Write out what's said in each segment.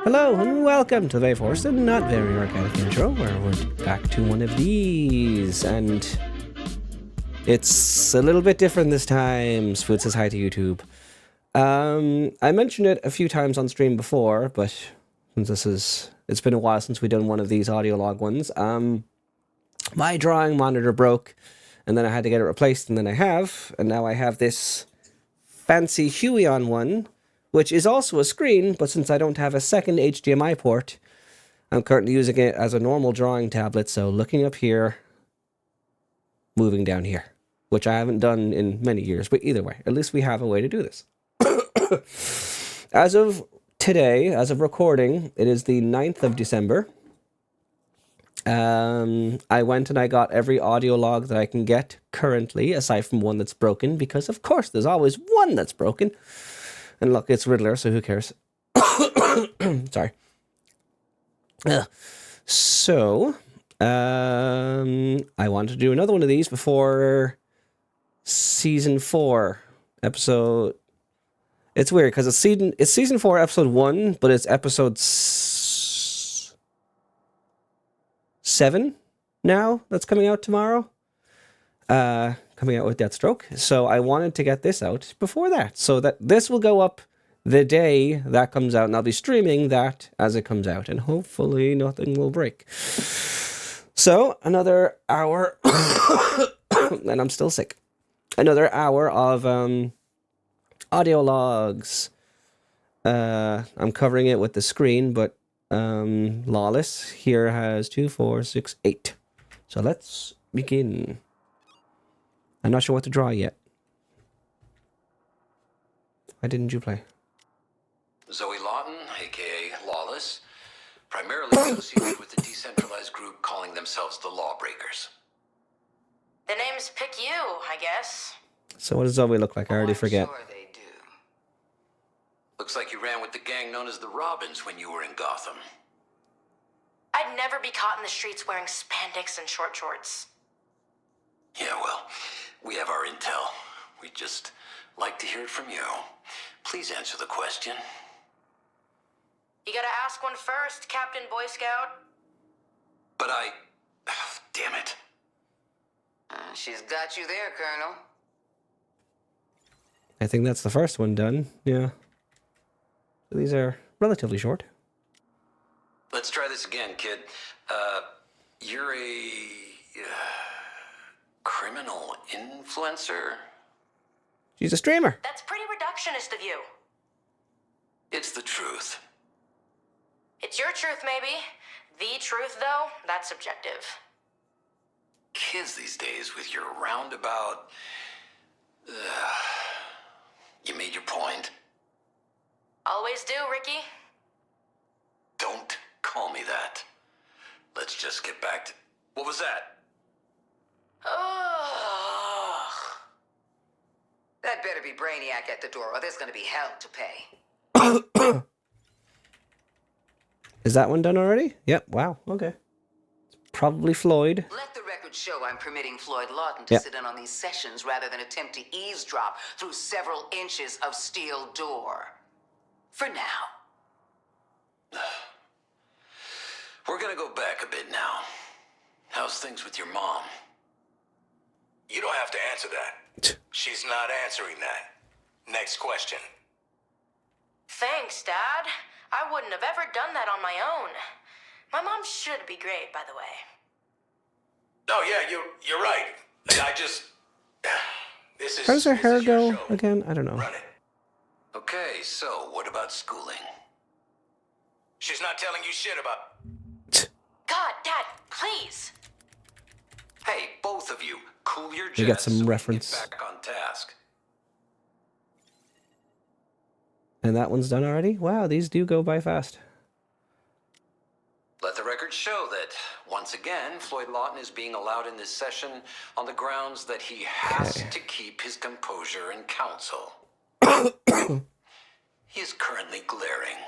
Hello and welcome to the very forced and not very organic intro, where we're back to one of these, and it's a little bit different this time. Spoot says hi to YouTube. I mentioned it a few times on stream before, but since it's been a while since we've done one of these audio log ones. My drawing monitor broke, and then I had to get it replaced, and then now I have this fancy Huion one, which is also a screen, but since I don't have a second HDMI port, I'm currently using it as a normal drawing tablet, so looking up here, moving down here, which I haven't done in many years, but either way, at least we have a way to do this. As of today, as of recording, it is the 9th of December. I went and I got every audio log that I can get currently, aside from one that's broken, because of course there's always one that's broken. And look, it's Riddler, so who cares? Sorry. So, I want to do another one of these before season 4, episode... It's weird, because it's season 4, episode 1, but it's episode 7 now that's coming out tomorrow. Coming out with Deathstroke. So I wanted to get this out before that, so that this will go up the day that comes out, and I'll be streaming that as it comes out, and hopefully nothing will break. So another hour, and I'm still sick. Another hour of audio logs. I'm covering it with the screen, but Lawless here has 2, 4, 6, 8. So let's begin. I'm not sure what to draw yet. Why didn't you play? Zoe Lawton, a.k.a. Lawless, primarily associated with the decentralized group calling themselves the Lawbreakers. The names pick you, I guess. So what does Zoe look like? I already forget. Sure they do. Looks like you ran with the gang known as the Robins when you were in Gotham. I'd never be caught in the streets wearing spandex and short shorts. Yeah, well, we have our intel. We'd just like to hear it from you. Please answer the question. You gotta ask one first, Captain Boy Scout. But damn it. She's got you there, Colonel. I think that's the first one done. Yeah. These are relatively short. Let's try this again, kid. You're a... criminal influencer? She's a streamer. That's pretty reductionist of you. It's the truth. It's your truth, maybe. The truth, though, that's subjective. Kids these days with your roundabout... You made your point. Always do, Ricky. Don't call me that. Let's just get back to... What was that? Ugh. That better be Brainiac at the door, or there's gonna be hell to pay. Is that one done already? Yep. Wow. Okay. It's probably Floyd. Let the record show I'm permitting Floyd Lawton to sit in on these sessions rather than attempt to eavesdrop through several inches of steel door. For now. We're gonna go back a bit now. How's things with your mom? You don't have to answer that. She's not answering that. Next question. Thanks, Dad. I wouldn't have ever done that on my own. My mom should be great, by the way. Oh yeah, you're right. I just... This is... How does her hair this is your go show. again? I don't know. Run it. Okay, so what about schooling? She's not telling you shit about... God, Dad, please. Hey, both of you, cool your jets. We got some so we can reference. get back on task. And that one's done already? Wow, these do go by fast. Let the record show that, once again, Floyd Lawton is being allowed in this session on the grounds that he has to keep his composure in council. He is currently glaring.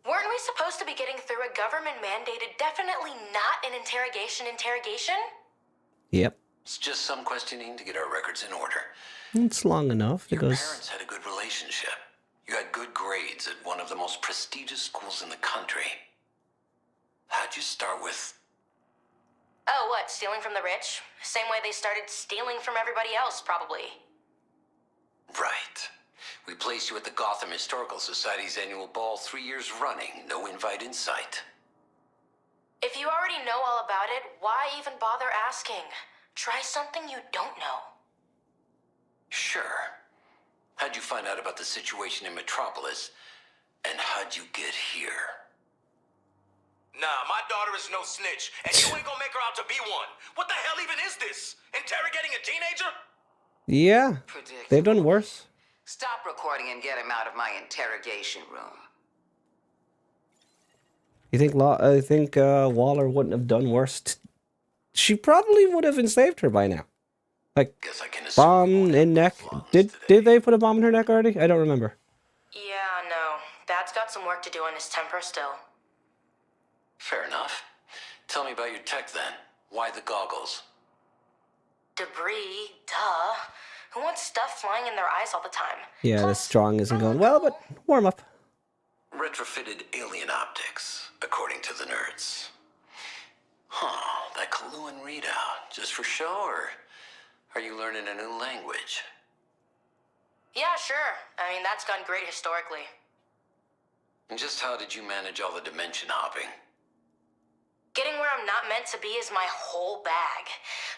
Weren't we supposed to be getting through a government-mandated, definitely not an interrogation? Yep. It's just some questioning to get our records in order. It's long enough. It Your goes... parents had a good relationship. You had good grades. grades at one of the most prestigious schools in the country. How'd you start with? Oh, what, stealing from the rich? Same way they started stealing from everybody else, probably. Right. We placed you at the Gotham Historical Society's annual ball 3 years running. No invite in sight. If you already know all about it, why even bother asking? Try something you don't know. Sure. How'd you find out about the situation in Metropolis? And how'd you get here? Nah, my daughter is no snitch, and you ain't gonna make her out to be one. What the hell even is this? Interrogating a teenager? Yeah, Predictable. they've done worse. Stop recording and get him out of my interrogation room. You think Waller wouldn't have done worse? She probably would have enslaved her by now. Like, Guess I can assume bomb we won't in have neck. problems Did today. they put a bomb in her neck already? I don't remember. Yeah, no. Dad's got some work to do on his temper still. Fair enough. Tell me about your tech then. Why the goggles? Debris, duh. Who wants stuff flying in their eyes all the time? Yeah, the Plus, strong isn't I going don't well, know. but warm up. Retrofitted alien optics, according to the nerds. Huh, that Kaluan readout. Just for show, or are you learning a new language? Yeah, sure. I mean, that's gone great historically. And just how did you manage all the dimension hopping? Getting where I'm not meant to be is my whole bag.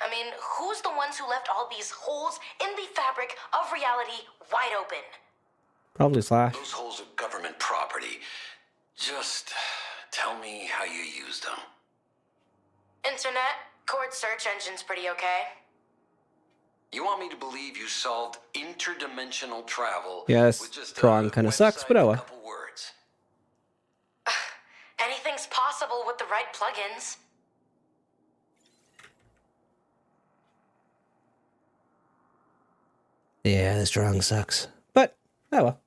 I mean, who's the ones who left all these holes in the fabric of reality wide open? Probably Slash. Those holes are government property. Just tell me how you used them. Internet, Cord search engine's pretty okay. You want me to believe you solved interdimensional travel Yes, with just Tron a kinda sucks, website but oh and well. a couple words? Anything's possible with the right plugins. Yeah, the strong sucks. But, oh well.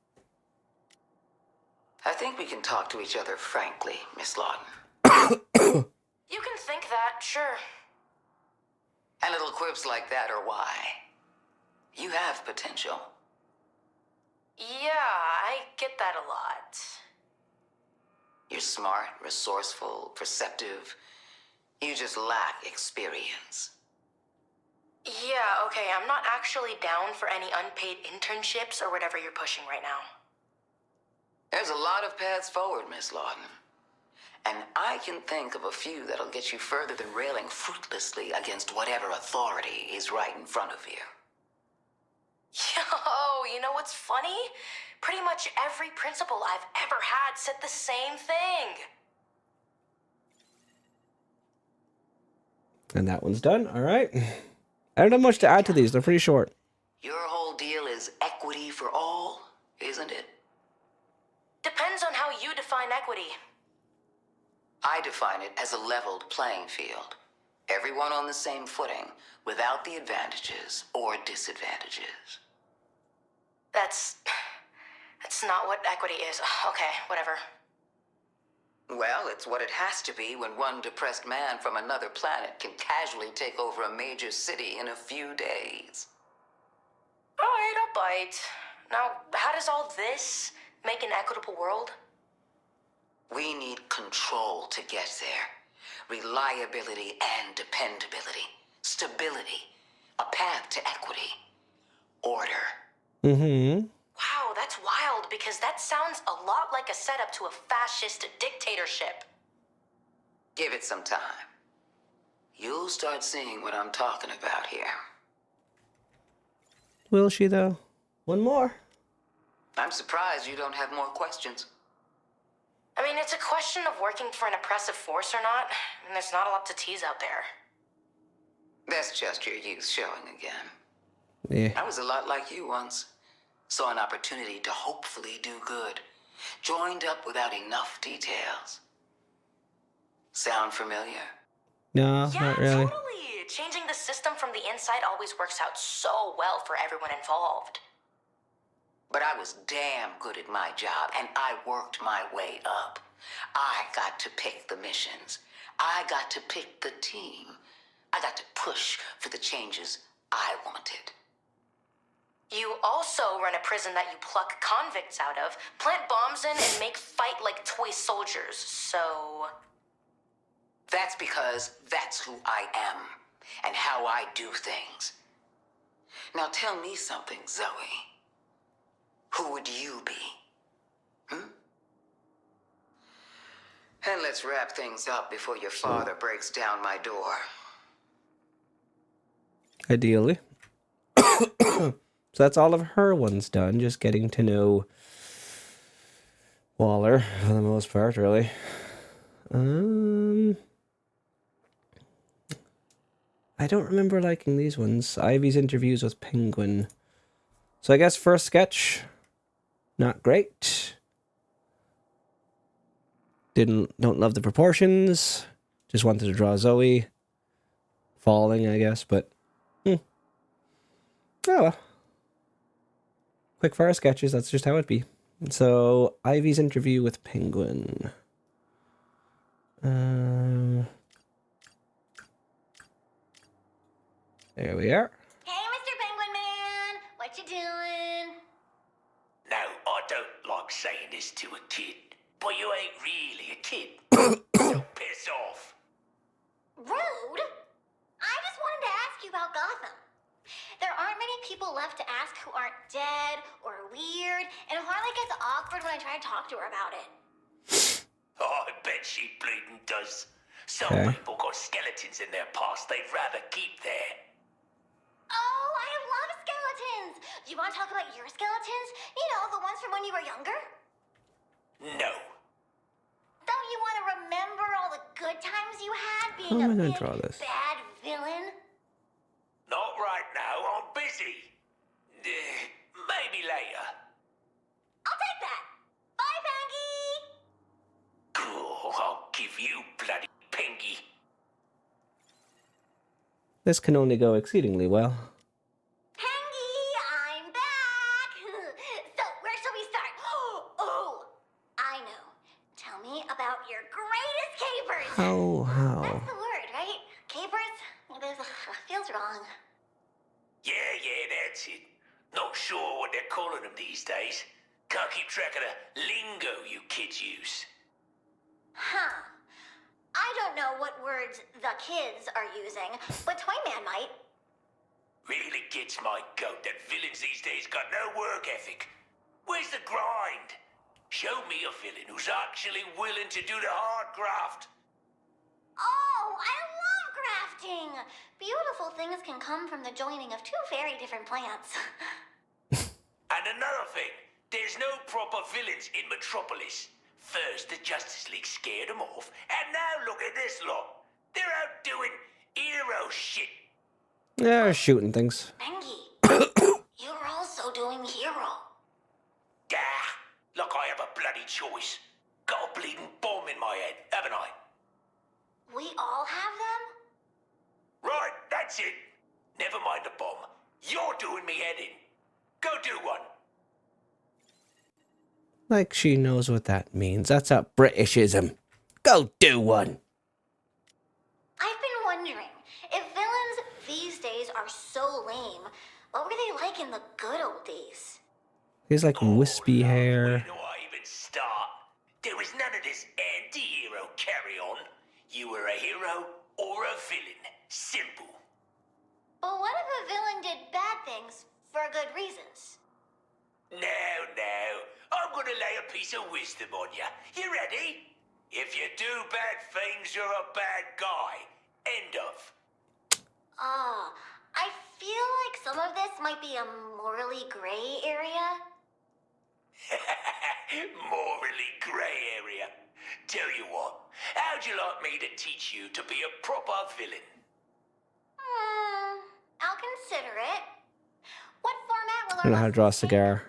I think we can talk to each other frankly, Miss Lawton. You can think that, sure. And little quips like that are why. You have potential. Yeah, I get that a lot. You're smart, resourceful, perceptive. You just lack experience. Yeah, okay, I'm not actually down for any unpaid internships or whatever you're pushing right now. There's a lot of paths forward, Miss Lawton. And I can think of a few that'll get you further than railing fruitlessly against whatever authority is right in front of you. Yo, you know what's funny? Pretty much every principal I've ever had said the same thing. And that one's done. All right. I don't have much to add to these. They're pretty short. Your whole deal is equity for all, isn't it? Depends on how you define equity. I define it as a leveled playing field. Everyone on the same footing, without the advantages or disadvantages. That's not what equity is. Okay, whatever. Well, it's what it has to be when one depressed man from another planet can casually take over a major city in a few days. Alright, I'll bite. Now, how does all this make an equitable world? We need control to get there. Reliability and dependability. Stability. A path to equity. Order. Mm-hmm. Wow, that's wild because that sounds a lot like a setup to a fascist dictatorship. Give it some time. You'll start seeing what I'm talking about here. Will she, though? One more. I'm surprised you don't have more questions. I mean, it's a question of working for an oppressive force or not, and there's not a lot to tease out there. That's just your youth showing again. Yeah. I was a lot like you once. Saw an opportunity to hopefully do good. Joined up without enough details. Sound familiar? No, Yeah, not really. totally. Changing the system from the inside always works out so well for everyone involved. But I was damn good at my job, and I worked my way up. I got to pick the missions. I got to pick the team. I got to push for the changes I wanted. You also run a prison that you pluck convicts out of, plant bombs in, and make fight like toy soldiers, so... That's because that's who I am and how I do things. Now tell me something, Zoe. Who would you be? And let's wrap things up before your father breaks down my door. Ideally. So that's all of her ones done. Just getting to know Waller for the most part, really. I don't remember liking these ones. Ivy's interviews with Penguin. So I guess first sketch, not great. Don't love the proportions. Just wanted to draw Zoe falling, I guess, but oh well. Quick fire sketches, that's just how it be. So Ivy's interview with Penguin. There we are. Hey, Mr. Penguin Man! What you doing? Now, I don't like saying this to a kid, but you ain't really a kid. So piss off. Rude? I just wanted to ask you about Gotham. There aren't many people left to ask who aren't dead or weird, and Harley gets awkward when I try to talk to her about it. Oh, I bet she bleeding does. Some Okay. people got skeletons in their past they'd rather keep there. Oh, I love skeletons! Do you want to talk about your skeletons? You know, the ones from when you were younger? No. Don't you want to remember all the good times you had How being am I a gonna big, draw this? bad villain? Not right now, I'm busy. Maybe later. I'll take that! Bye, Pangy! Cool, I'll give you bloody pinky. This can only go exceedingly well. Pangy, I'm back! So, where shall we start? Oh, I know. Tell me about your greatest capers! How? That's the word, right? Capers? Feels wrong. Yeah, that's it. Not sure what they're calling them these days. Can't keep track of the lingo you kids use. Huh. I don't know what words the kids are using, but Toyman might. Really gets my goat that villains these days got no work ethic. Where's the grind? Show me a villain who's actually willing to do the hard graft. Oh, I love grafting! Beautiful things can come from the joining of two very different plants. And another thing, there's no proper villains in Metropolis. First, the Justice League scared them off, and now look at this lot. They're out doing hero shit. Yeah, shooting things. Bengi, you're also doing hero. Ah, look, I have a bloody choice. Got a bleeding bomb in my head, haven't I? We all have them? Right, that's it. Never mind the bomb. You're doing me head in. Go do one. Like she knows what that means. That's a Britishism. Go do one. I've been wondering, if villains these days are so lame, what were they like in the good old days? He's like wispy Where hair. do I even start? There was none of this anti-hero carry-on. You were a hero or a villain. Simple. But what if a villain did bad things for good reasons? Now, I'm gonna lay a piece of wisdom on you. You ready? If you do bad things, you're a bad guy. End of. I feel like some of this might be a morally gray area. Morally grey area. Tell you what, how'd you like me to teach you to be a proper villain? I'll consider it. What format will I don't know how to draw a cigar.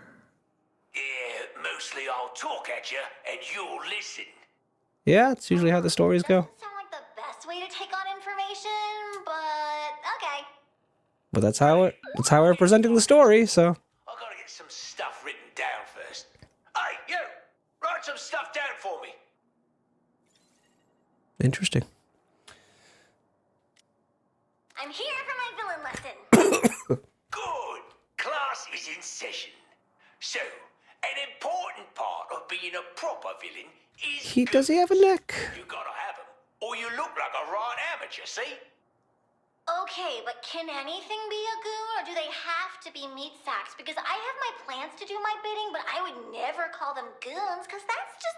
Yeah, mostly I'll talk at you and you'll listen. Yeah, it's usually how the stories go. Doesn't sound like the best way to take on information, but okay. But that's how we're presenting the story, so. I gotta get some stuff written down first. Hey, you! Write some stuff down for me. Interesting. I'm here for my villain lesson. Good. Class is in concession. So, an important part of being a proper villain is Does he have a goons. neck? You gotta have them, or you look like a right amateur, see? Okay, but can anything be a goon, or do they have to be meat sacks? Because I have my plans to do my bidding, but I would never call them goons, because that's just...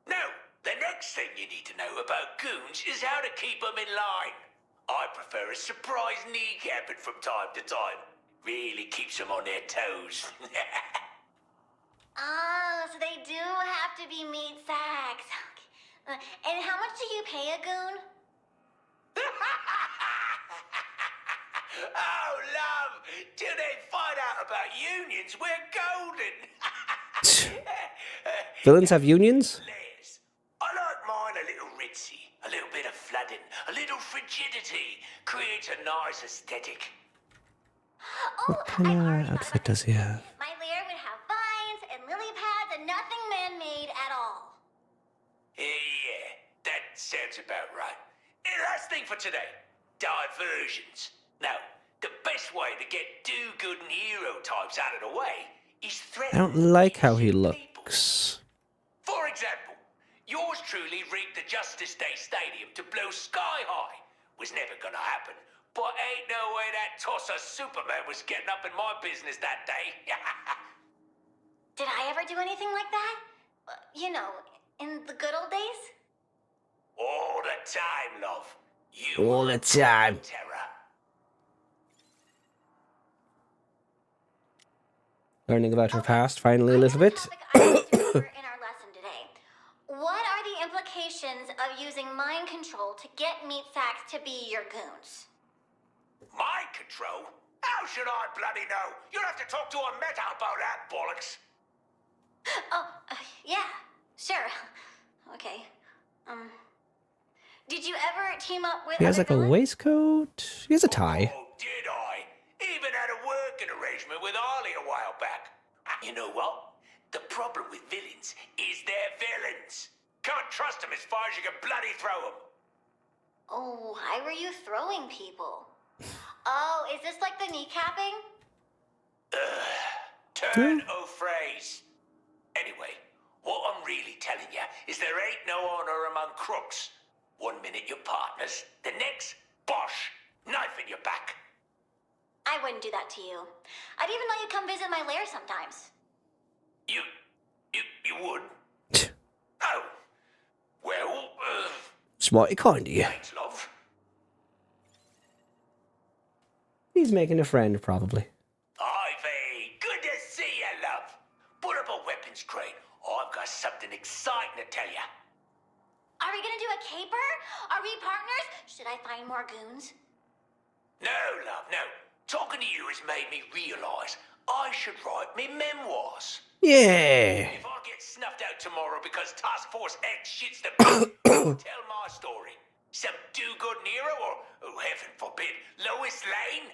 No, the next thing you need to know about goons is how to keep them in line. I prefer a surprise kneecapping from time to time. Really keeps them on their toes. Ah, so they do have to be meat sacks. And how much do you pay a goon? Oh, love! Till they find out about unions, we're golden! Villains have unions? Les, I like mine a little ritzy, a little bit of flooding, a little frigidity. Creates a nice aesthetic. Oh, What kind I've of already thought outfit about does he have? my lair would have vines and lily pads and nothing man-made at all. Yeah, that sounds about right. And last thing for today, diversions. Now, the best way to get do-good and hero types out of the way is I threaten don't like how he innocent people. looks. For example, yours truly rigged the Justice Day Stadium to blow sky high. Was never gonna happen, but ain't no way that tosser Superman was getting up in my business that day. Did I ever do anything like that? You know, in the good old days? All the time, love. You All were the time. terror. Learning about her past finally a On little to the bit. topic I wanted to cover in our lesson today. What are the implications of using mind control to get meat sacks to be your goons? Mind control? How should I bloody know? You'll have to talk to a meta about that, bollocks. Oh, yeah, sure. Okay. Did you ever team up with He has other like a villains? waistcoat. He has a tie. Oh, did I? Even had a working arrangement with Ollie a while back. You know what? The problem with villains is they're villains. Can't trust them as far as you can bloody throw them. Oh, why were you throwing people? Oh, is this like the kneecapping? Turn o' phrase. Anyway, what I'm really telling you is there ain't no honor among crooks. One minute you're partners, the next, bosh, knife in your back. I wouldn't do that to you. I'd even let you come visit my lair sometimes. You would? Oh, well, Smarty kind of you. thanks, love. He's making a friend, probably. Ivy, good to see you, love. Put up a weapons crate. I've got something exciting to tell you. Are we gonna do a caper? Are we partners? Should I find more goons? No, love, no. Talking to you has made me realise I should write me memoirs. Yeah. If I get snuffed out tomorrow because Task Force X shits the bed, I'll tell my story. Some do-good Nero or, oh, heaven forbid, Lois Lane?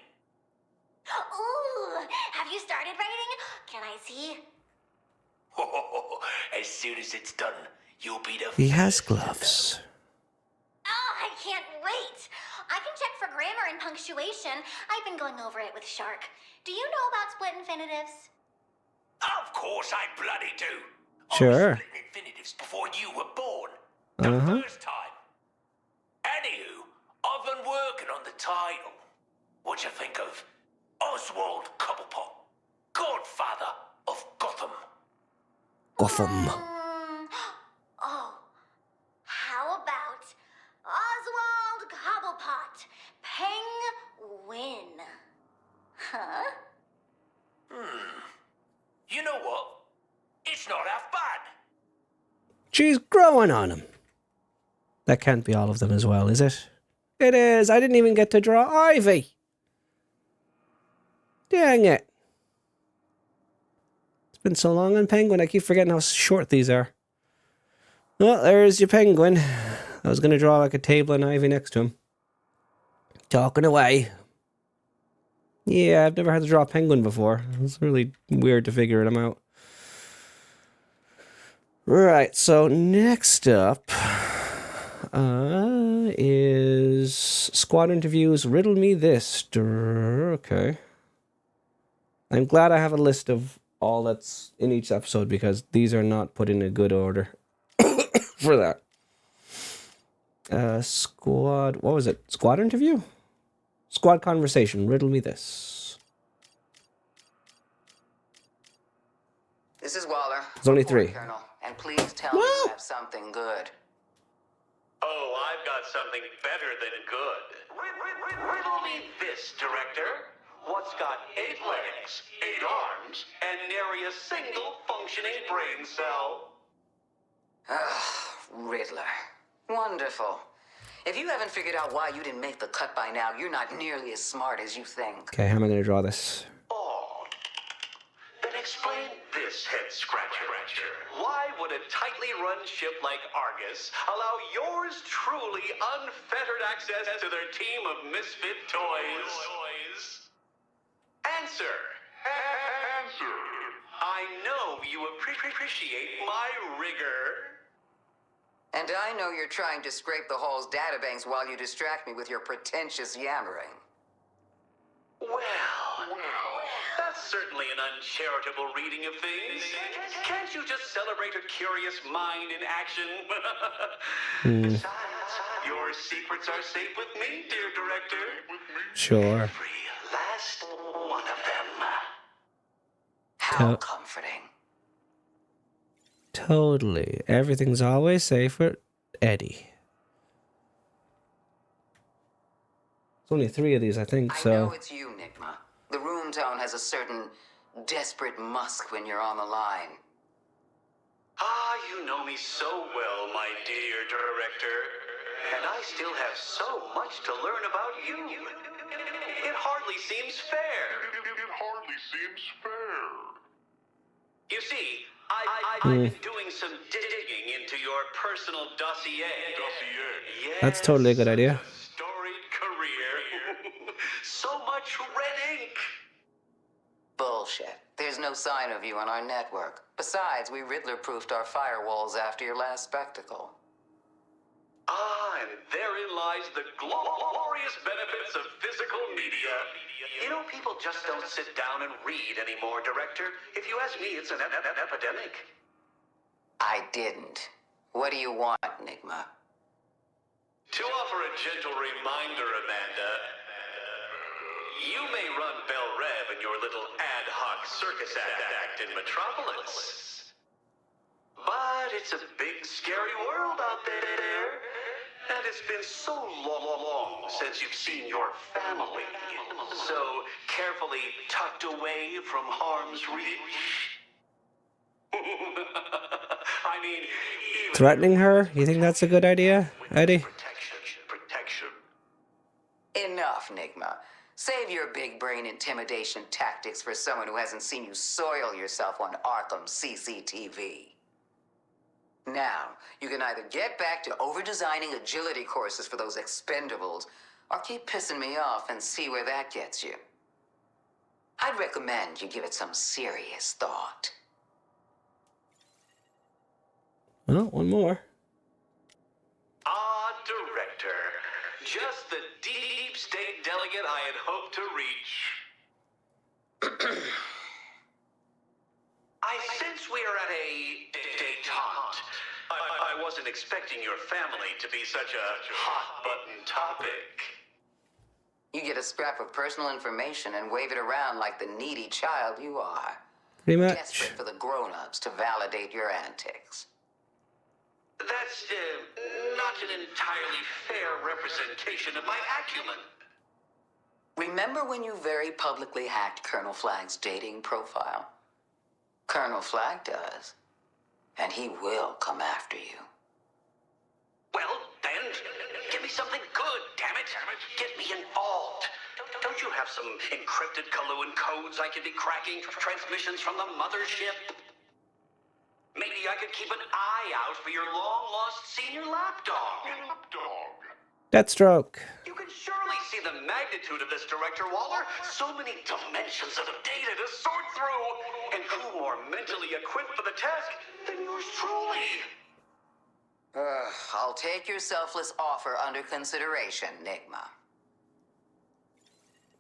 Ooh, have you started writing? Can I see? As soon as it's done, you'll be the He has first to know. gloves. Oh, I can't wait. I can check for grammar and punctuation. I've been going over it with Shark. Do you know about split infinitives? Of course I bloody do. Sure. I was splitting infinitives before you were born. The first time. Anywho, I've been working on the title. What you think of Oswald Cobblepot, Godfather of Gotham? Gotham. Oh, how about Oswald Cobblepot, Penguin? Huh? You know what? It's not half bad. She's growing on him. That can't be all of them as well, is it? It is. I didn't even get to draw Ivy. Dang it. It's been so long on Penguin, I keep forgetting how short these are. Well, there's your Penguin. I was going to draw like a table and Ivy next to him. Talking away. Yeah, I've never had to draw a Penguin before. It's really weird to figure them out. Right, so next up is squad interviews. Riddle me this. Okay. I'm glad I have a list of all that's in each episode because these are not put in a good order for that. Squad, what was it? Squad interview? Squad conversation. Riddle me this. This is Waller. There's only Report, 3. Colonel. And please tell me you have something good. Oh, I've got something better than good. Riddle me this, Director. What's got 8 legs, 8 arms, and nary a single functioning brain cell? Ah, Riddler. Wonderful. If you haven't figured out why you didn't make the cut by now, you're not nearly as smart as you think. Okay, how am I going to draw this? Odd. Then explain this, head scratcher. Why would a tightly run ship like Argus allow yours truly unfettered access to their team of misfit toys? Answer. I know you appreciate my rigor. And I know you're trying to scrape the Hall's databanks while you distract me with your pretentious yammering. Well, that's certainly an uncharitable reading of things. Can't you just celebrate a curious mind in action? Besides, your secrets are safe with me, dear Director. Sure. Every last one of them. How comforting. Totally. Everything's always safe for Eddie. There's only 3 of these, I think, I so... know it's you, Nigma. The room tone has a certain desperate musk when you're on the line. Ah, you know me so well, my dear Director. And I still have so much to learn about you. It hardly seems fair. You see, I've been doing some digging into your personal dossier. Yes, That's totally a good idea. storied career. So much red ink. Bullshit. There's no sign of you on our network. Besides, we Riddler-proofed our firewalls after your last spectacle. Ah, and therein lies the glorious benefits of physical media. You know, people just don't sit down and read anymore, Director. If you ask me, it's an epidemic. I didn't. What do you want, Nigma? To offer a gentle reminder, Amanda, you may run Bell Rev in your little ad hoc circus act in Metropolis. But it's a big, scary world out there. And it's been so long since you've seen your family. So carefully tucked away from harm's reach. I mean, even Threatening her? You think that's a good idea, Eddie? protection. Enough, Nigma. Save your big brain intimidation tactics for someone who hasn't seen you soil yourself on Arkham CCTV. Now, you can either get back to over-designing agility courses for those expendables, or keep pissing me off and see where that gets you. I'd recommend you give it some serious thought. Oh, one more. Ah, Director. Just the deep state delegate I had hoped to reach. I sense we are at a detente. I wasn't expecting your family to be such a hot-button topic. You get a scrap of personal information and wave it around like the needy child you are. Pretty much. Desperate for the grown-ups to validate your antics. That's not an entirely fair representation of my acumen. Remember when you very publicly hacked Colonel Flagg's dating profile? Colonel Flagg does. And he will come after you. Well, then, give me something good, damn it. Get me involved. Don't you have some encrypted Kaluan codes I could be cracking? Transmissions from the mothership? Maybe I could keep an eye out for your long-lost senior lapdog. Deathstroke. You can surely see the magnitude of this, Director Waller. So many dimensions of data to sort through. And who more mentally equipped for the task than yours truly? I'll take your selfless offer under consideration, Nigma.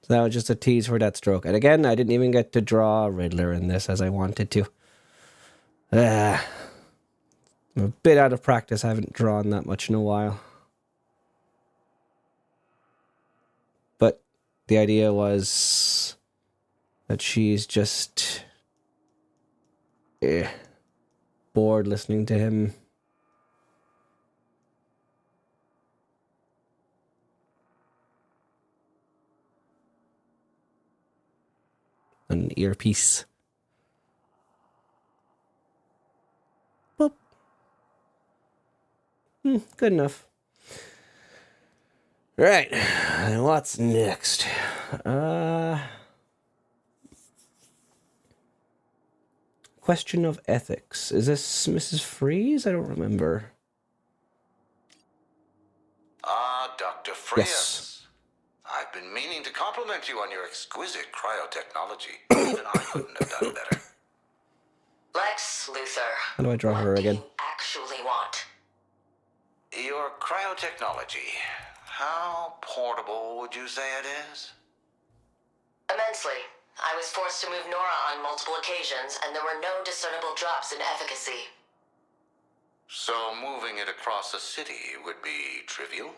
So that was just a tease for Deathstroke. And again, I didn't even get to draw Riddler in this as I wanted to. I'm a bit out of practice. I haven't drawn that much in a while. But the idea was that she's just bored listening to him. An earpiece. Boop. Good enough. Right. And what's next? Question of ethics. Is this Mrs. Freeze? I don't remember. Ah, Dr. Frias. Yes. I've been meaning to compliment you on your exquisite cryotechnology. Even I couldn't have done better. Lex Luthor. How do I draw her What again? do you actually want? Your cryotechnology, how portable would you say it is? Immensely. I was forced to move Nora on multiple occasions, and there were no discernible drops in efficacy. So moving it across a city would be trivial?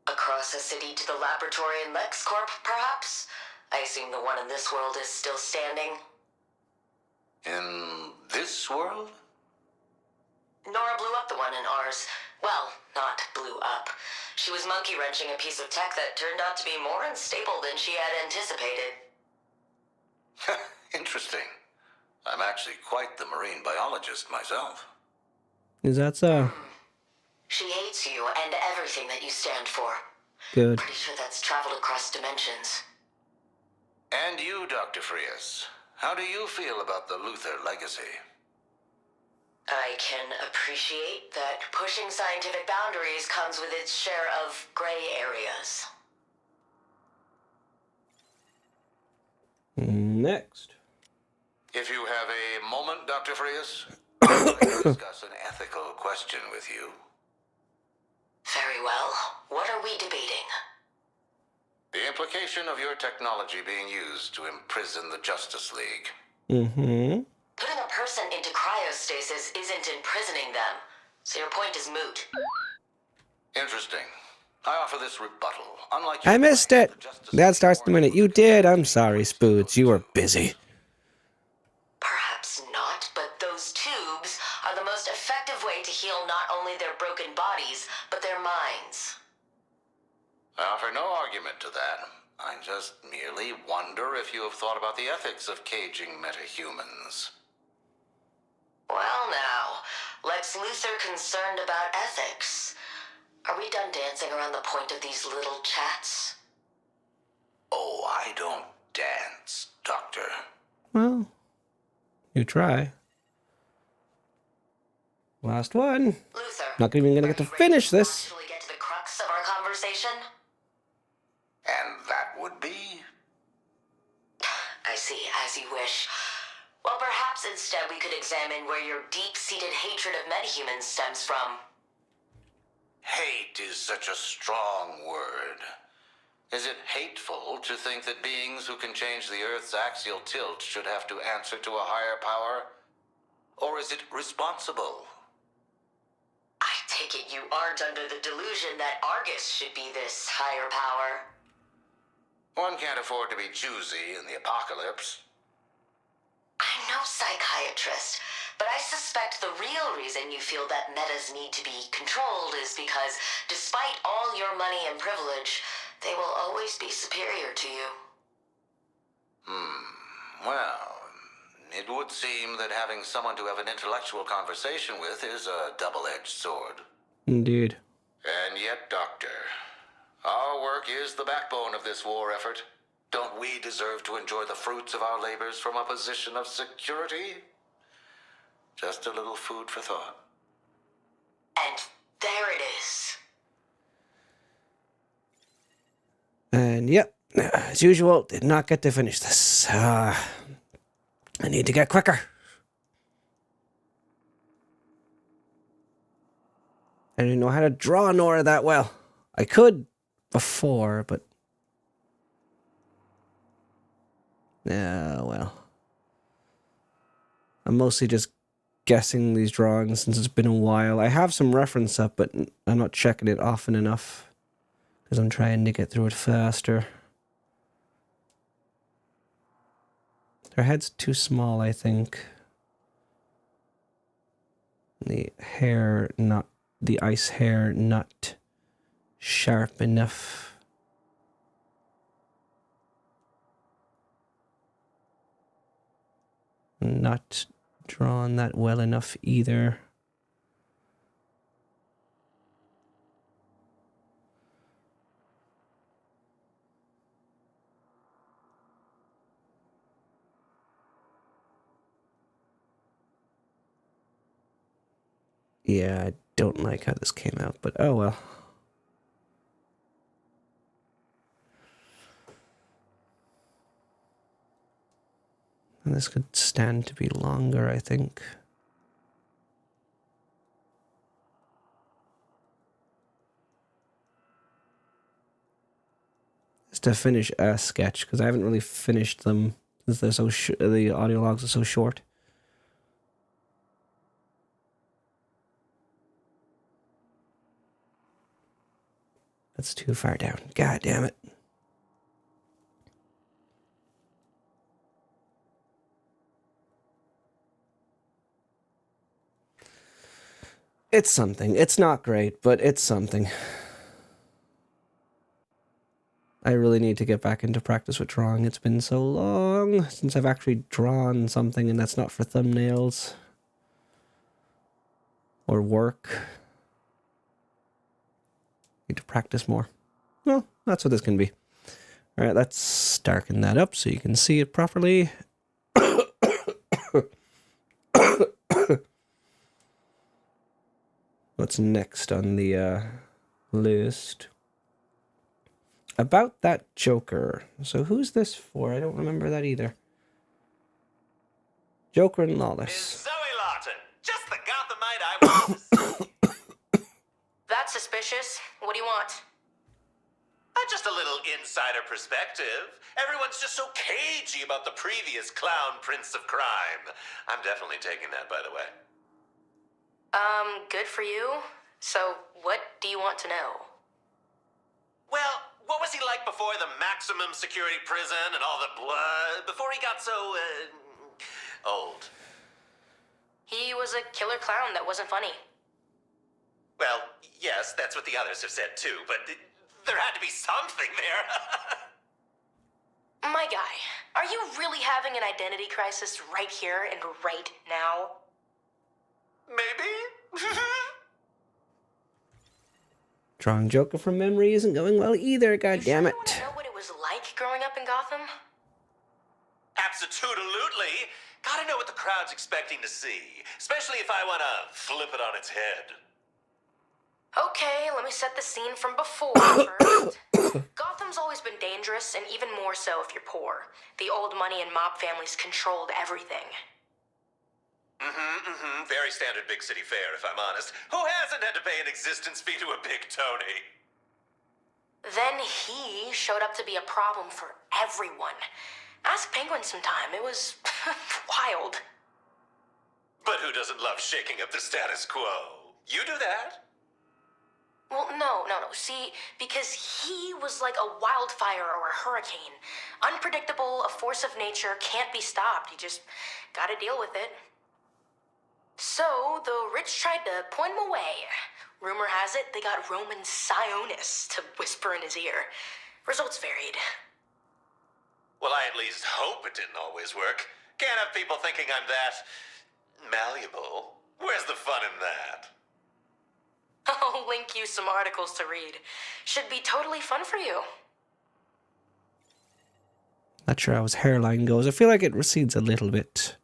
Across a city to the laboratory in LexCorp, perhaps? I assume the one in this world is still standing. In this world? Nora blew up the one in ours. Well, not blew up. She was monkey-wrenching a piece of tech that turned out to be more unstable than she had anticipated. Interesting. I'm actually quite the marine biologist myself. Is that so? She hates you and everything that you stand for. Good. Pretty sure that's traveled across dimensions. And you, Dr. Frias, how do you feel about the Luthor legacy? I can appreciate that pushing scientific boundaries comes with its share of gray areas. Next. If you have a moment, Dr. Frias, I'd like to discuss an ethical question with you. Very well. What are we debating? The implication of your technology being used to imprison the Justice League. Mm-hmm. Putting a person into cryostasis isn't imprisoning them, so your point is moot. Interesting. I offer this rebuttal. Unlike I your missed claim, it. the Justice That League starts the weren't minute you able to did. I'm contain sorry, the Spoods. You were tubes. busy. Perhaps not, but those tubes are the most effective way to heal not only their broken bodies, but their minds. I offer no argument to that. I just merely wonder if you have thought about the ethics of caging metahumans. Well now, Lex Luthor concerned about ethics. Are we done dancing around the point of these little chats? Oh, I don't dance, Doctor. Well, you try. Last one. Luthor, Not even gonna are get to you ready finish this. actually get to the crux of our conversation? And that would be? I see, as you wish. Well, perhaps instead we could examine where your deep-seated hatred of metahumans stems from. Hate is such a strong word. Is it hateful to think that beings who can change the Earth's axial tilt should have to answer to a higher power? Or is it responsible? I take it you aren't under the delusion that Argus should be this higher power. One can't afford to be choosy in the apocalypse. I'm no psychiatrist, but I suspect the real reason you feel that metas need to be controlled is because, despite all your money and privilege, they will always be superior to you. Well, it would seem that having someone to have an intellectual conversation with is a double-edged sword. Indeed. And yet, Doctor, our work is the backbone of this war effort. Don't we deserve to enjoy the fruits of our labors from a position of security? Just a little food for thought. And there it is. And yep, as usual, did not get to finish this. I need to get quicker. I didn't know how to draw Nora that well. I could before, but Yeah, well. I'm mostly just guessing these drawings since it's been a while. I have some reference up, but I'm not checking it often enough because I'm trying to get through it faster. Their head's too small, I think. The hair, not the ice hair, not sharp enough. Not drawn that well enough either. Yeah, I don't like how this came out, but oh well. And this could stand to be longer, I think. Just to finish a sketch, because I haven't really finished them since they're so the audio logs are so short. That's too far down. God damn it. It's something. It's not great, but it's something. I really need to get back into practice with drawing. It's been so long since I've actually drawn something, and that's not for thumbnails or work. Need to practice more. Well, that's what this can be. All right, let's darken that up so you can see it properly. What's next on the list? About that Joker. So who's this for? I don't remember that either. Joker and Lawless. Zoe Lawton, just the Gothamite I want to see. That's suspicious. What do you want? Just a little insider perspective. Everyone's just so cagey about the previous clown prince of crime. I'm definitely taking that, by the way. Good for you. So, what do you want to know? Well, what was he like before the maximum security prison and all the blood? Before he got so, old? He was a killer clown that wasn't funny. Well, yes, that's what the others have said too, but there had to be something there. My guy, are you really having an identity crisis right here and right now? Maybe? Drawing Joker from memory isn't going well either, god damn it. You sure you want to know what it was like growing up in Gotham? Absolutely. Gotta know what the crowd's expecting to see, especially if I want to flip it on its head. Okay, let me set the scene from before first. Gotham's always been dangerous, and even more so if you're poor. The old money and mob families controlled everything. Very standard big city fare, if I'm honest. Who hasn't had to pay an existence fee to a big Tony? Then he showed up to be a problem for everyone. Ask Penguin sometime. It was wild. But who doesn't love shaking up the status quo? You do that? Well, no. See, because he was like a wildfire or a hurricane. Unpredictable, a force of nature, can't be stopped. You just gotta deal with it. So, the rich tried to point him away. Rumor has it they got Roman Sionis to whisper in his ear. Results varied. Well, I at least hope it didn't always work. Can't have people thinking I'm that malleable. Where's the fun in that? I'll link you some articles to read. Should be totally fun for you. Not sure how his hairline goes. I feel like it recedes a little bit.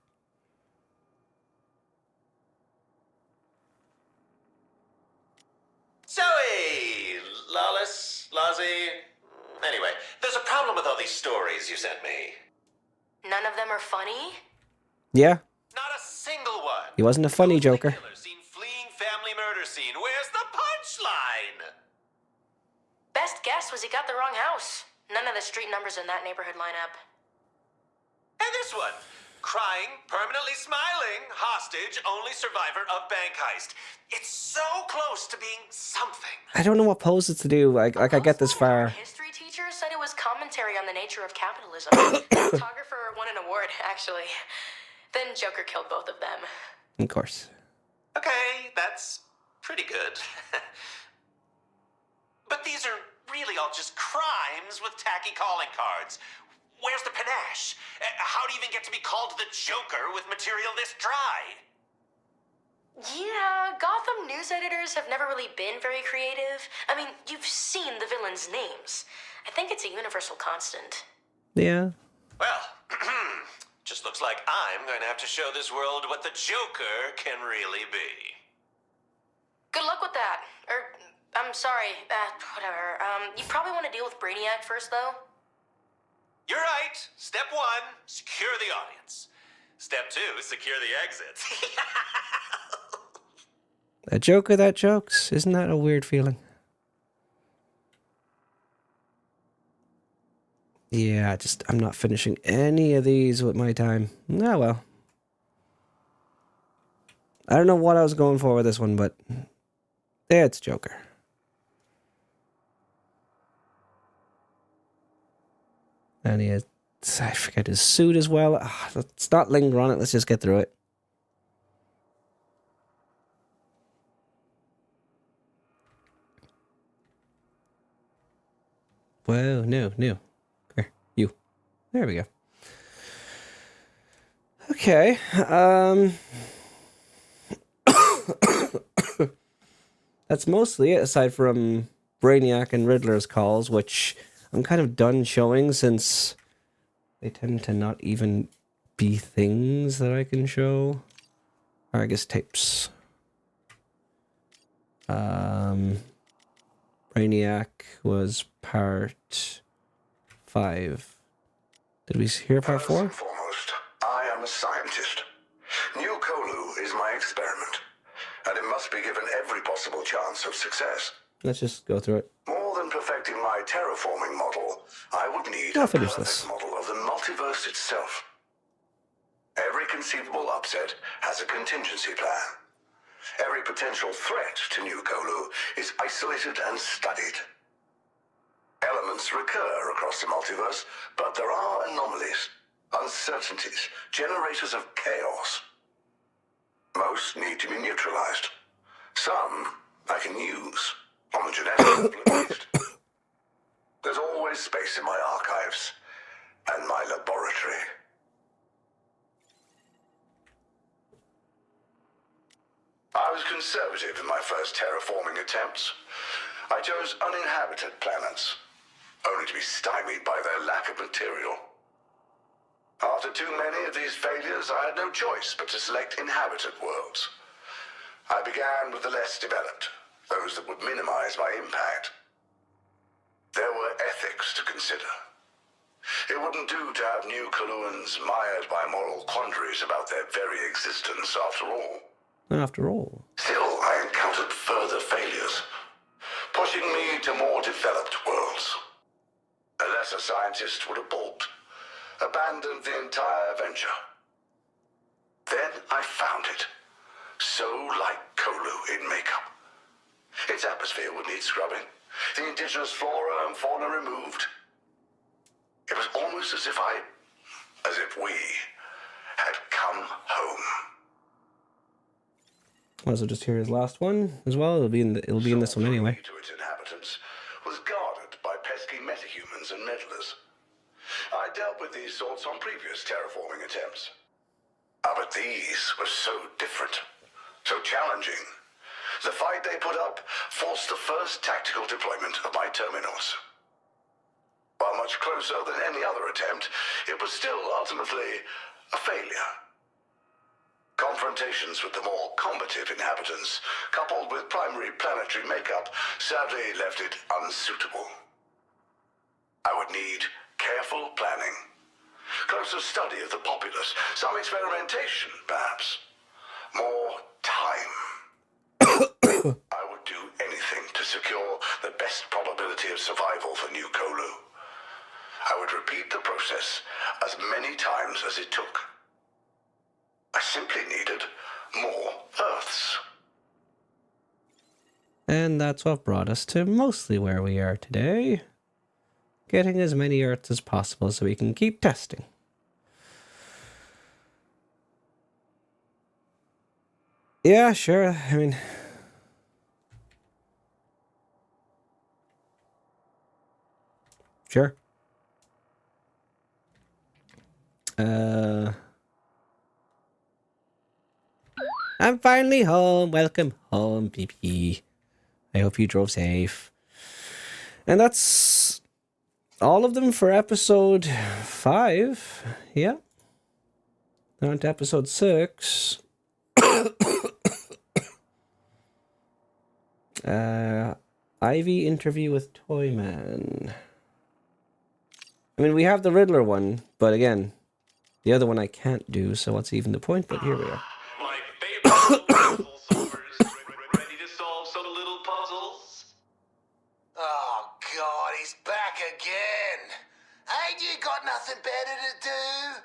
Zoe! Lawless? Lozzie? Anyway, there's a problem with all these stories you sent me. None of them are funny? Yeah, Not a single one. he wasn't a funny Joker. Killer scene, fleeing family murder scene. Where's the punchline? Best guess was he got the wrong house. None of the street numbers in that neighborhood line up. And this one. Crying, permanently smiling, hostage, only survivor of bank heist. It's so close to being something. I don't know what poses to do. Like I get this Our far. history teacher said it was commentary on the nature of capitalism. Photographer won an award, actually. Then Joker killed both of them. Of course. Okay, that's pretty good. But these are really all just crimes with tacky calling cards. Where's the panache? How do you even get to be called the Joker with material this dry? Yeah, Gotham news editors have never really been very creative. I mean, you've seen the villains' names. I think it's a universal constant. Yeah. Well, just looks like I'm going to have to show this world what the Joker can really be. Good luck with that. I'm sorry, whatever. You probably want to deal with Brainiac first, though. You're right. Step 1, secure the audience. Step 2, secure the exits. A Joker that jokes. Isn't that a weird feeling? Yeah, I'm not finishing any of these with my time. Oh, well. I don't know what I was going for with this one, but it's Joker. And he has, I forget his suit as well. Let's not linger on it. Let's just get through it. Whoa, no. Here, you. There we go. Okay. That's mostly it, aside from Brainiac and Riddler's calls, which I'm kind of done showing since they tend to not even be things that I can show. Or I guess tapes. Brainiac was part 5. Did we hear part 4? First and foremost, I am a scientist. New Kolu is my experiment, and it must be given every possible chance of success. Let's just go through it. More than perfecting my terraforming model, I would need I'll a finish perfect this. model of the multiverse itself. Every conceivable upset has a contingency plan. Every potential threat to New Kolu is isolated and studied. Elements recur across the multiverse, but there are anomalies, uncertainties, generators of chaos. Most need to be neutralized. Some I can use, on the genetic level at least. There's always space in my archives and my laboratory. I was conservative in my first terraforming attempts. I chose uninhabited planets, only to be stymied by their lack of material. After too many of these failures, I had no choice but to select inhabited worlds. I began with the less developed, those that would minimize my impact. There were ethics to consider. It wouldn't do to have New Koluans mired by moral quandaries about their very existence, after all. After all. Still, I encountered further failures, pushing me to more developed worlds. A lesser scientist would have balked, abandoned the entire venture. Then I found it, so like Kolu in makeup. Its atmosphere would need scrubbing, the indigenous flora and fauna removed. It was almost as if we had come home. Might as well just hear his last one as well. It'll be in this one anyway. To its inhabitants was guarded by pesky metahumans and meddlers. I dealt with these sorts on previous terraforming attempts. But these were so different, so challenging. The fight they put up forced the first tactical deployment of my terminals. While much closer than any other attempt, it was still ultimately a failure. Confrontations with the more combative inhabitants, coupled with primary planetary makeup, sadly left it unsuitable. I would need careful planning, closer study of the populace, some experimentation, perhaps. More time. I would do anything to secure the best probability of survival for New Kolu. I would repeat the process as many times as it took. I simply needed more Earths. And that's what brought us to mostly where we are today. Getting as many Earths as possible so we can keep testing. Yeah, sure. I mean... Sure. I'm finally home. Welcome home, PP. I hope you drove safe. And that's all of them for episode 5. Yeah. Now on to episode 6. Ivy interview with Toyman. I mean, we have the Riddler one, but again, the other one I can't do, so what's even the point? But here we are. My favorite puzzle solvers. Ready to solve some little puzzles? Oh, God, he's back again. Ain't you got nothing better to do?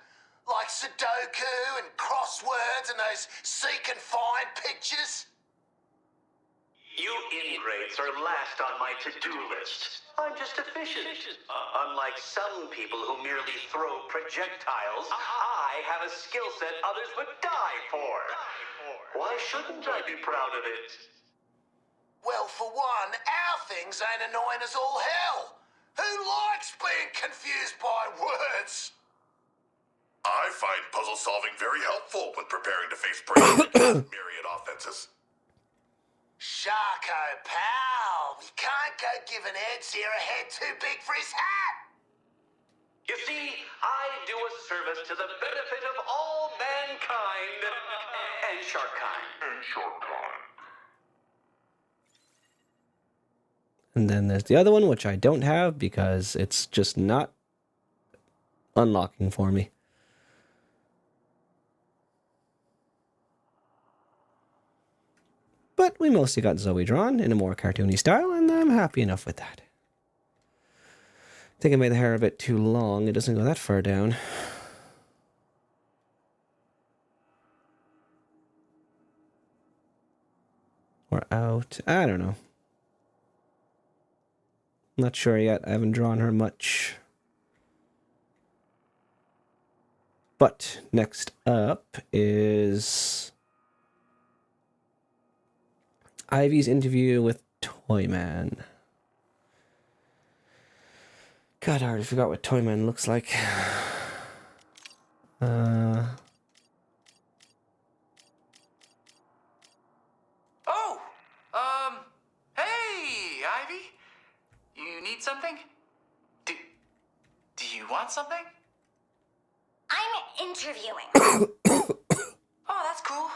Like Sudoku and crosswords and those seek and find pictures? You ingrates are last on my to-do list. I'm just efficient. Unlike some people who merely throw projectiles, I have a skill set others would die for. Why shouldn't I be proud of it? Well, for one, our things ain't annoying as all hell. Who likes being confused by words? I find puzzle solving very helpful when preparing to face myriad offenses. Sharko, pal, we can't go giving Ed here a head too big for his hat. You see, I do a service to the benefit of all mankind and Sharkkind. And then there's the other one, which I don't have because it's just not unlocking for me. But we mostly got Zoe drawn in a more cartoony style, and I'm happy enough with that. I think I made the hair a bit too long. It doesn't go that far down. Or out. I don't know. Not sure yet. I haven't drawn her much. But next up is Ivy's interview with Toyman. God, I already forgot what Toyman looks like. Hey, Ivy. You need something? Do you want something? I'm interviewing. Oh, that's cool.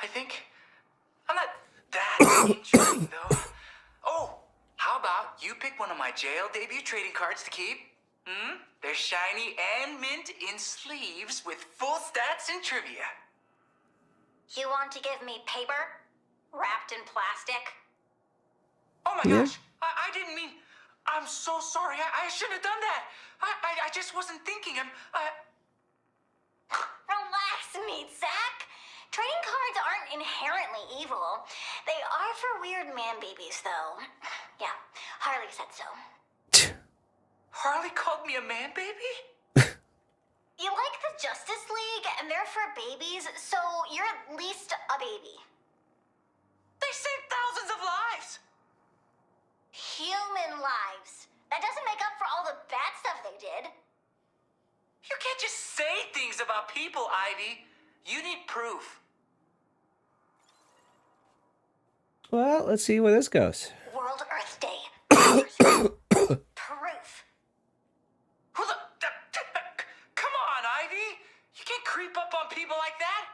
I think I'm not that intrigued, though. Oh, how about you pick one of my jail debut trading cards to keep? They're shiny and mint in sleeves with full stats and trivia. You want to give me paper? Wrapped in plastic? Oh my gosh, I didn't mean... I'm so sorry. I shouldn't have done that. I just wasn't thinking. Relax, Meat Sack. Trading cards aren't inherently evil. They are for weird man babies, though. Yeah, Harley said so. Harley called me a man baby? You like the Justice League, and they're for babies, so you're at least a baby. They saved thousands of lives. Human lives. That doesn't make up for all the bad stuff they did. You can't just say things about people, Ivy. You need proof. Well, let's see where this goes. World Earth Day. Proof. Who the... Come on, Ivy. You can't creep up on people like that.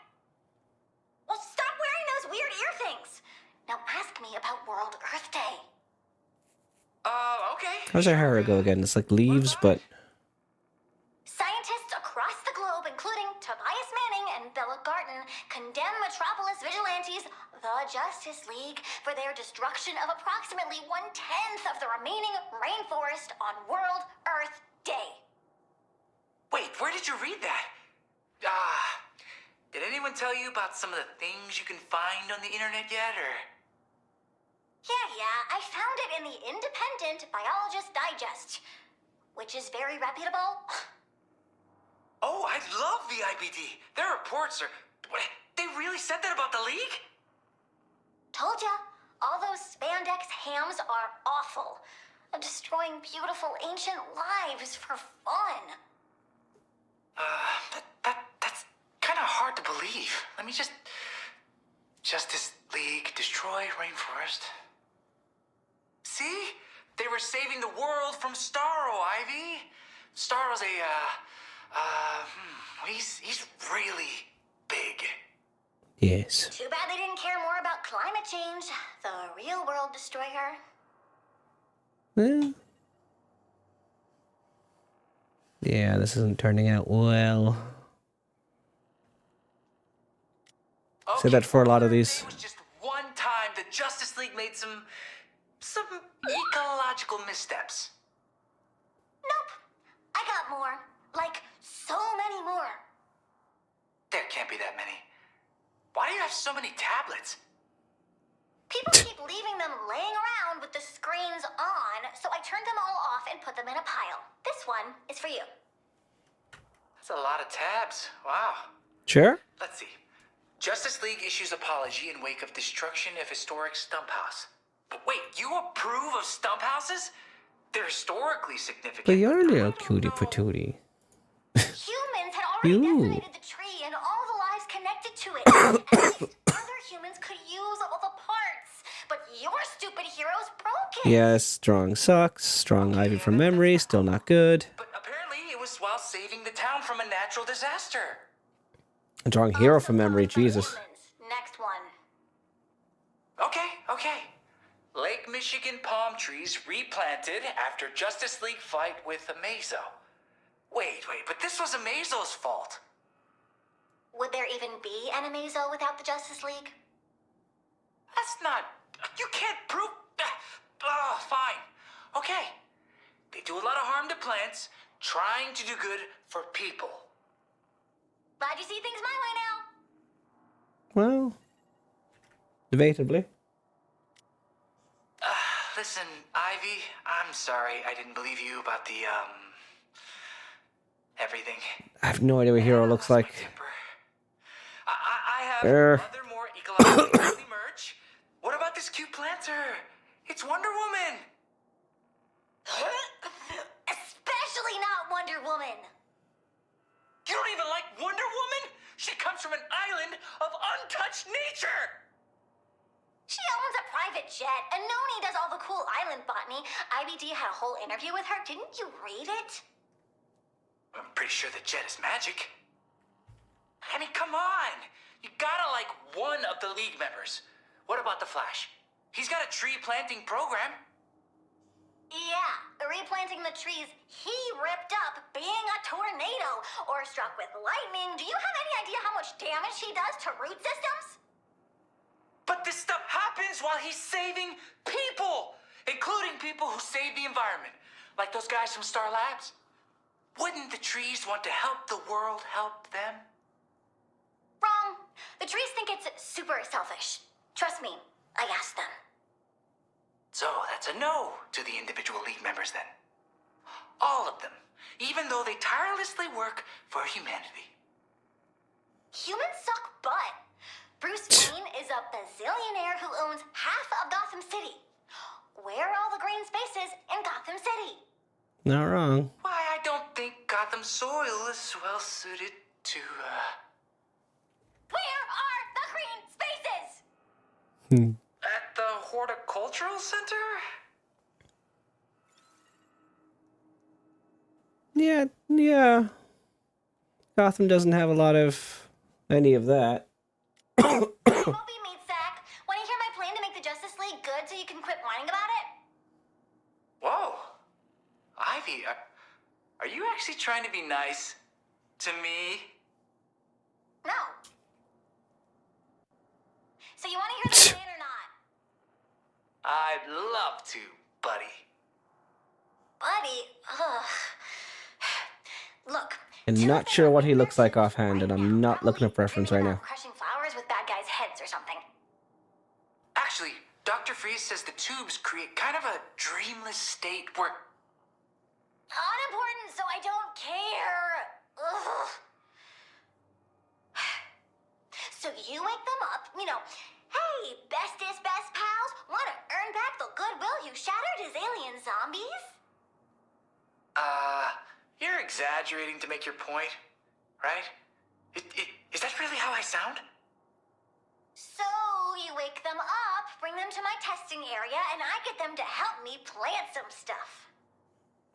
Well, stop wearing those weird ear things. Now ask me about World Earth Day. Okay. How's her hair go again? It's like leaves, but... Scientists across the globe, including Tobias Manning and Bella Garten, condemn Metropolis vigilantes, the Justice League, for their destruction of approximately 1/10 of the remaining rainforest on World Earth day. Wait, where did you read that? Did anyone tell you about some of the things you can find on the internet yet, or? Yeah, I found it in the Independent Biologist Digest, which is very reputable. Oh, I love the IBD. Their reports are... They really said that about the League? Told ya, all those spandex hams are awful. Destroying beautiful ancient lives for fun. That's kind of hard to believe. Let me just... Justice League, destroy rainforest. See? They were saving the world from Starro, Ivy. Starro's he's really big. Yes. Too bad they didn't care more about climate change, the real world destroyer. Well, yeah, this isn't turning out well. Say that for a lot of these. It was just one time the Justice League made some ecological missteps. Nope, I got more. Like, so many more. There can't be that many. Why do you have so many tablets? People keep leaving them laying around with the screens on, so I turned them all off and put them in a pile. This one is for you. That's a lot of tabs. Wow. Sure. Let's see. Justice League issues apology in wake of destruction of historic stump house. But wait, you approve of stump houses? They're historically significant. But you're a I little don't cutie know. patootie. Humans had already You. decimated the tree and all the lives connected to it. At least other humans could use all the parts. But your stupid heroes broke it. Yes, strong sucks. Strong Ivy from memory, still not good. But apparently it was while saving the town from a natural disaster. Strong hero from memory, Also Jesus. humans. Next one. Okay. Lake Michigan palm trees replanted after Justice League fight with Amazo. Wait, but this was Amazo's fault. Would there even be an Amazo without the Justice League? That's not... You can't prove... Fine. Okay. They do a lot of harm to plants, trying to do good for people. Glad you see things my way now. Well, debatably. Listen, Ivy, I'm sorry I didn't believe you about the, everything. I have no idea what hero looks like. I have Er. other more ecologically friendly merch. What about this cute planter? It's Wonder Woman. Especially not Wonder Woman. You don't even like Wonder Woman? She comes from an island of untouched nature. She owns a private jet, and Noni does all the cool island botany. IBD had a whole interview with her. Didn't you read it? I'm pretty sure the jet is magic. I mean, come on. You gotta like one of the League members. What about the Flash? He's got a tree planting program. Yeah, replanting the trees he ripped up being a tornado or struck with lightning. Do you have any idea how much damage he does to root systems? But this stuff happens while he's saving people, including people who save the environment, like those guys from Star Labs. Wouldn't the trees want to help the world help them? Wrong. The trees think it's super selfish. Trust me, I asked them. So that's a no to the individual League members then. All of them, even though they tirelessly work for humanity. Humans suck butt. Bruce Wayne is a bazillionaire who owns half of Gotham City. Where are all the green spaces in Gotham City? Not wrong. Why, I don't think Gotham soil is well suited to, Where are the green spaces? At the Horticultural Center? Yeah. Gotham doesn't have a lot of any of that. Moby Meat Sack, want to hear my plan to make the Justice League good so you can quit whining about it? Whoa. Ivy, are you actually trying to be nice to me? No. So you want to hear the plan or not? I'd love to, buddy. Buddy, ugh. And Two not of them sure are what he in looks their like suits offhand, and right I'm now, not looking up probably reference right dreaming now. about crushing flowers with bad guys' heads or something. Actually, Dr. Freeze says the tubes create kind of a dreamless state where. Unimportant, so I don't care. Ugh. So you wake them up, hey, bestest best pals, want to earn back the goodwill you shattered as alien zombies? You're exaggerating to make your point, right? Is that really how I sound? So you wake them up, bring them to my testing area, and I get them to help me plant some stuff.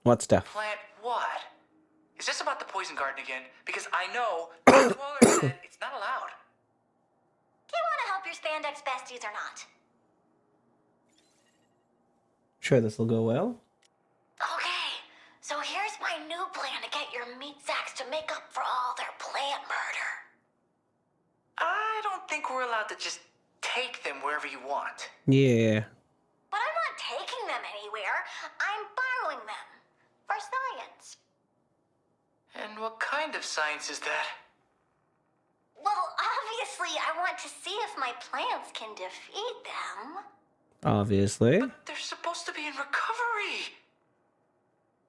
What stuff? Plant what? Is this about the poison garden again? Because I know Dr. Waller said it's not allowed. Do you want to help your spandex besties or not? Sure, this will go well. Okay, so here's my new plan to get your meat sacks to make up for all their plant murder. I don't think we're allowed to just take them wherever you want. Yeah. But I'm not taking them anywhere. I'm borrowing them. For science. And what kind of science is that? Well, obviously, I want to see if my plants can defeat them. Obviously. But they're supposed to be in recovery.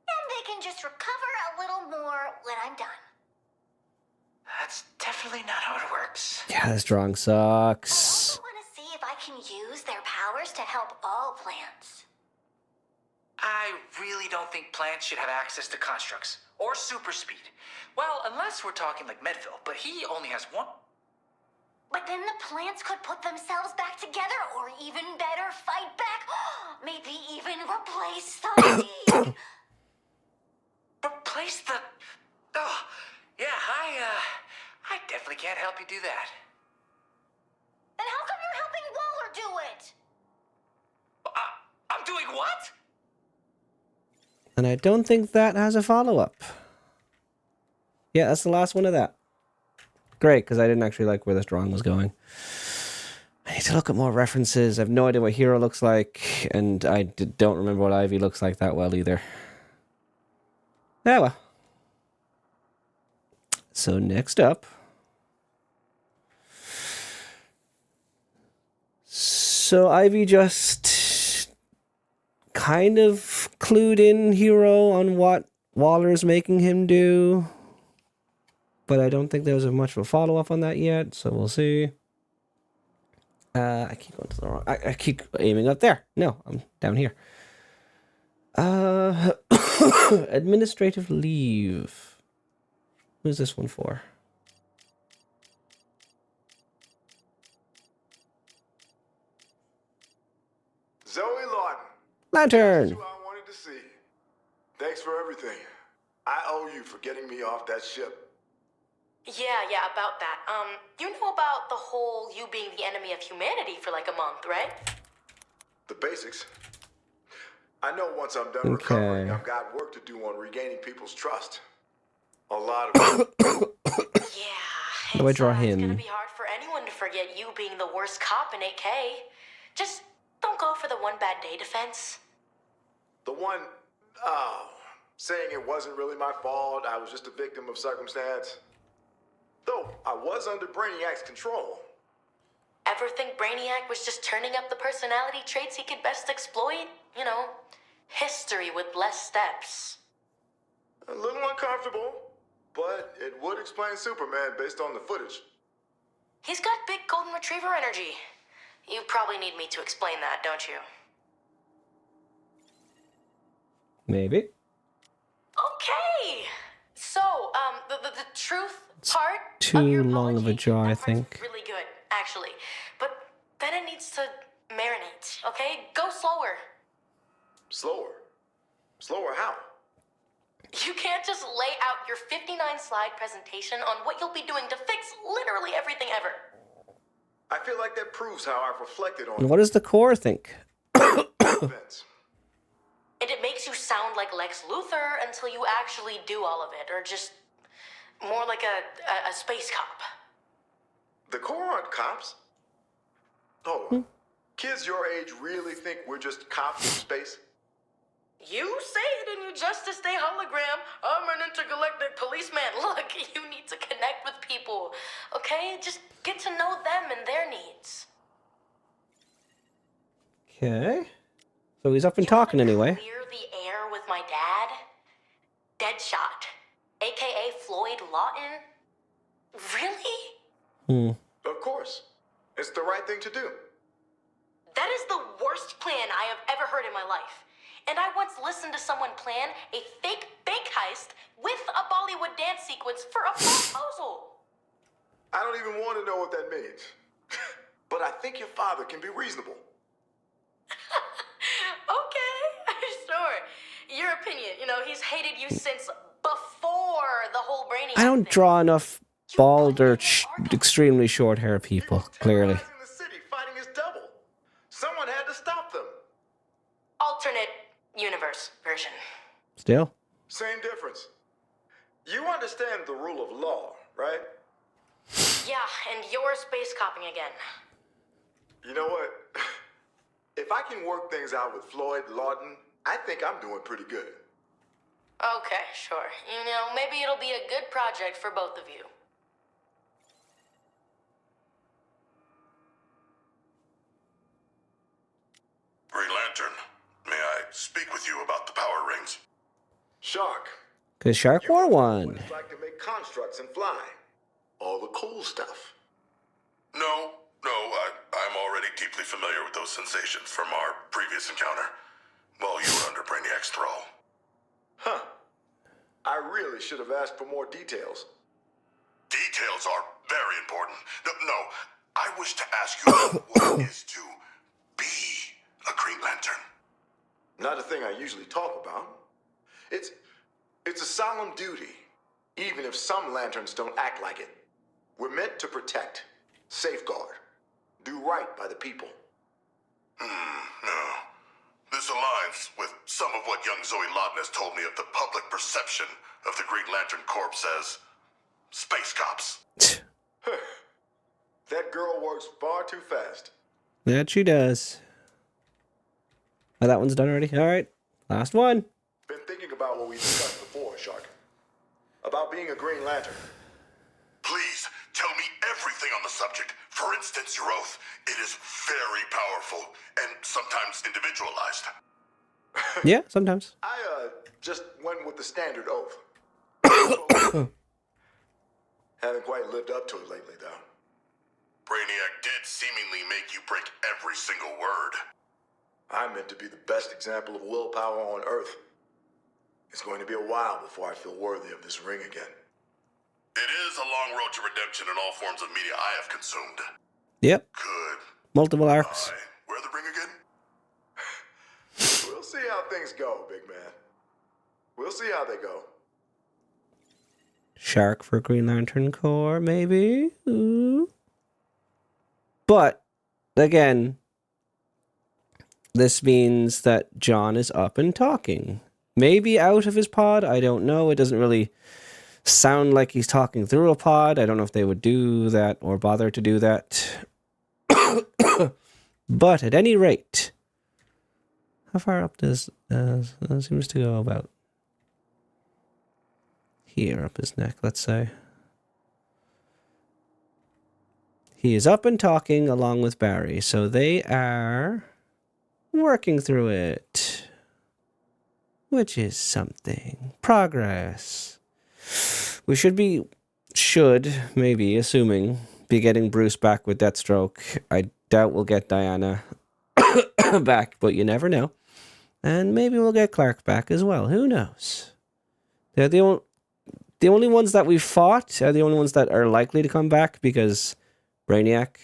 And they can just recover a little more when I'm done. That's definitely not how it works. Yeah, this drawing I sucks. also want to see if I can use their powers to help all plants. I really don't think plants should have access to constructs. Or super speed. Well, unless we're talking like Medville, but he only has one. But then the plants could put themselves back together, or even better, fight back. Maybe even replace the League. Replace the... Oh, yeah, I definitely can't help you do that. Then how come you're helping Waller do it? I'm doing what? And I don't think that has a follow-up. Yeah, that's the last one of that. Great, because I didn't actually like where this drawing was going. I need to look at more references. I have no idea what Hero looks like, and I don't remember what Ivy looks like that well either. Yeah, well. So next up... So Ivy just kind of clued in Hero on what Waller's making him do. But I don't think there was much of a follow-up on that yet, so we'll see. I keep going to the wrong... I keep aiming up there. No, I'm down here. Administrative leave. Who's this one for? Zoe Lawton. Lantern! That's who I wanted to see. Thanks for everything. I owe you for getting me off that ship. Yeah, about that. You know about the whole you being the enemy of humanity for like a month, right? The basics. I know once I'm done recovering, I've got work to do on regaining people's trust. A lot of it. Yeah. How do I draw It's him? gonna be hard for anyone to forget you being the worst cop in 8K. Just don't go for the one bad day defense. The one, saying it wasn't really my fault, I was just a victim of circumstance. Though I was under Brainiac's control. Ever think Brainiac was just turning up the personality traits he could best exploit? You know, history with less steps. A little uncomfortable, but it would explain Superman based on the footage. He's got big golden retriever energy. You probably need me to explain that, don't you? Maybe. Okay. So, the truth part Too of your long of a apology, jaw, I that part's think. really good, actually. But then it needs to marinate, okay? Go slower. Slower? Slower how? You can't just lay out your 59-slide presentation on what you'll be doing to fix literally everything ever. I feel like that proves how I've reflected on And what does the core think? events. And it makes you sound like Lex Luthor until you actually do all of it, or just more like a space cop. The Corps aren't cops. Hold on. Kids your age really think we're just cops in space? You say it in your Justice Day hologram. I'm an intergalactic policeman. Look, you need to connect with people, okay? Just get to know them and their needs. Okay. So he's up and You wanna talking anyway. clear the air with my dad? Deadshot, aka Floyd Lawton. Really? Hmm. Of course. It's the right thing to do. That is the worst plan I have ever heard in my life. And I once listened to someone plan a fake bank heist with a Bollywood dance sequence for a proposal. I don't even want to know what that means. But I think your father can be reasonable. Okay, sure. Your opinion. You know, he's hated you since before the whole Brainiac I don't thing. draw enough bald or extremely short hair He people, was clearly. terrorizing the city, fighting his double. Someone had to stop them. Alternate universe version. Still? Same difference. You understand the rule of law, right? Yeah, and you're space copping again. You know what? If I can work things out with Floyd Lawton, I think I'm doing pretty good. Okay, sure. You know, maybe it'll be a good project for both of you. Green Lantern, may I speak with you about the power rings? Shark. Because Shark You War know what won. it's like to make constructs and fly. All the cool stuff. No, I'm already deeply familiar with those sensations from our previous encounter, while you were under Brainiac's thrall. Huh. I really should have asked for more details. Details are very important. No, I wish to ask you what it is to be a Green Lantern. Not a thing I usually talk about. It's a solemn duty, even if some lanterns don't act like it. We're meant to protect, safeguard, do right by the people. No. This aligns with some of what young Zoe Lawton has told me of the public perception of the Green Lantern Corps as space cops. That girl works far too fast. That she does. Oh, that one's done already? Alright. Last one. Been thinking about what we discussed before, Shark. About being a Green Lantern. Please, tell me everything on the subject. For instance, your oath. It is very powerful and sometimes individualized. Yeah, sometimes. I, just went with the standard oath. Haven't quite lived up to it lately, though. Brainiac did seemingly make you break every single word. I'm meant to be the best example of willpower on Earth. It's going to be a while before I feel worthy of this ring again. It is a long road to redemption in all forms of media I have consumed. Yep. Could Multiple arcs. I wear the ring again? We'll see how things go, big man. We'll see how they go. Shark for Green Lantern Corps, maybe? Ooh. But, again, this means that John is up and talking. Maybe out of his pod, I don't know. It doesn't really sound like he's talking through a pod. I don't know if they would do that or bother to do that. But at any rate, how far up does seems to go about here up his neck, let's say. He is up and talking along with Barry, so they are working through it, which is something. Progress. We should maybe, assuming, be getting Bruce back with Deathstroke. I doubt we'll get Diana back, but you never know. And maybe we'll get Clark back as well. Who knows? They're the only ones that we've fought are the only ones that are likely to come back because Brainiac.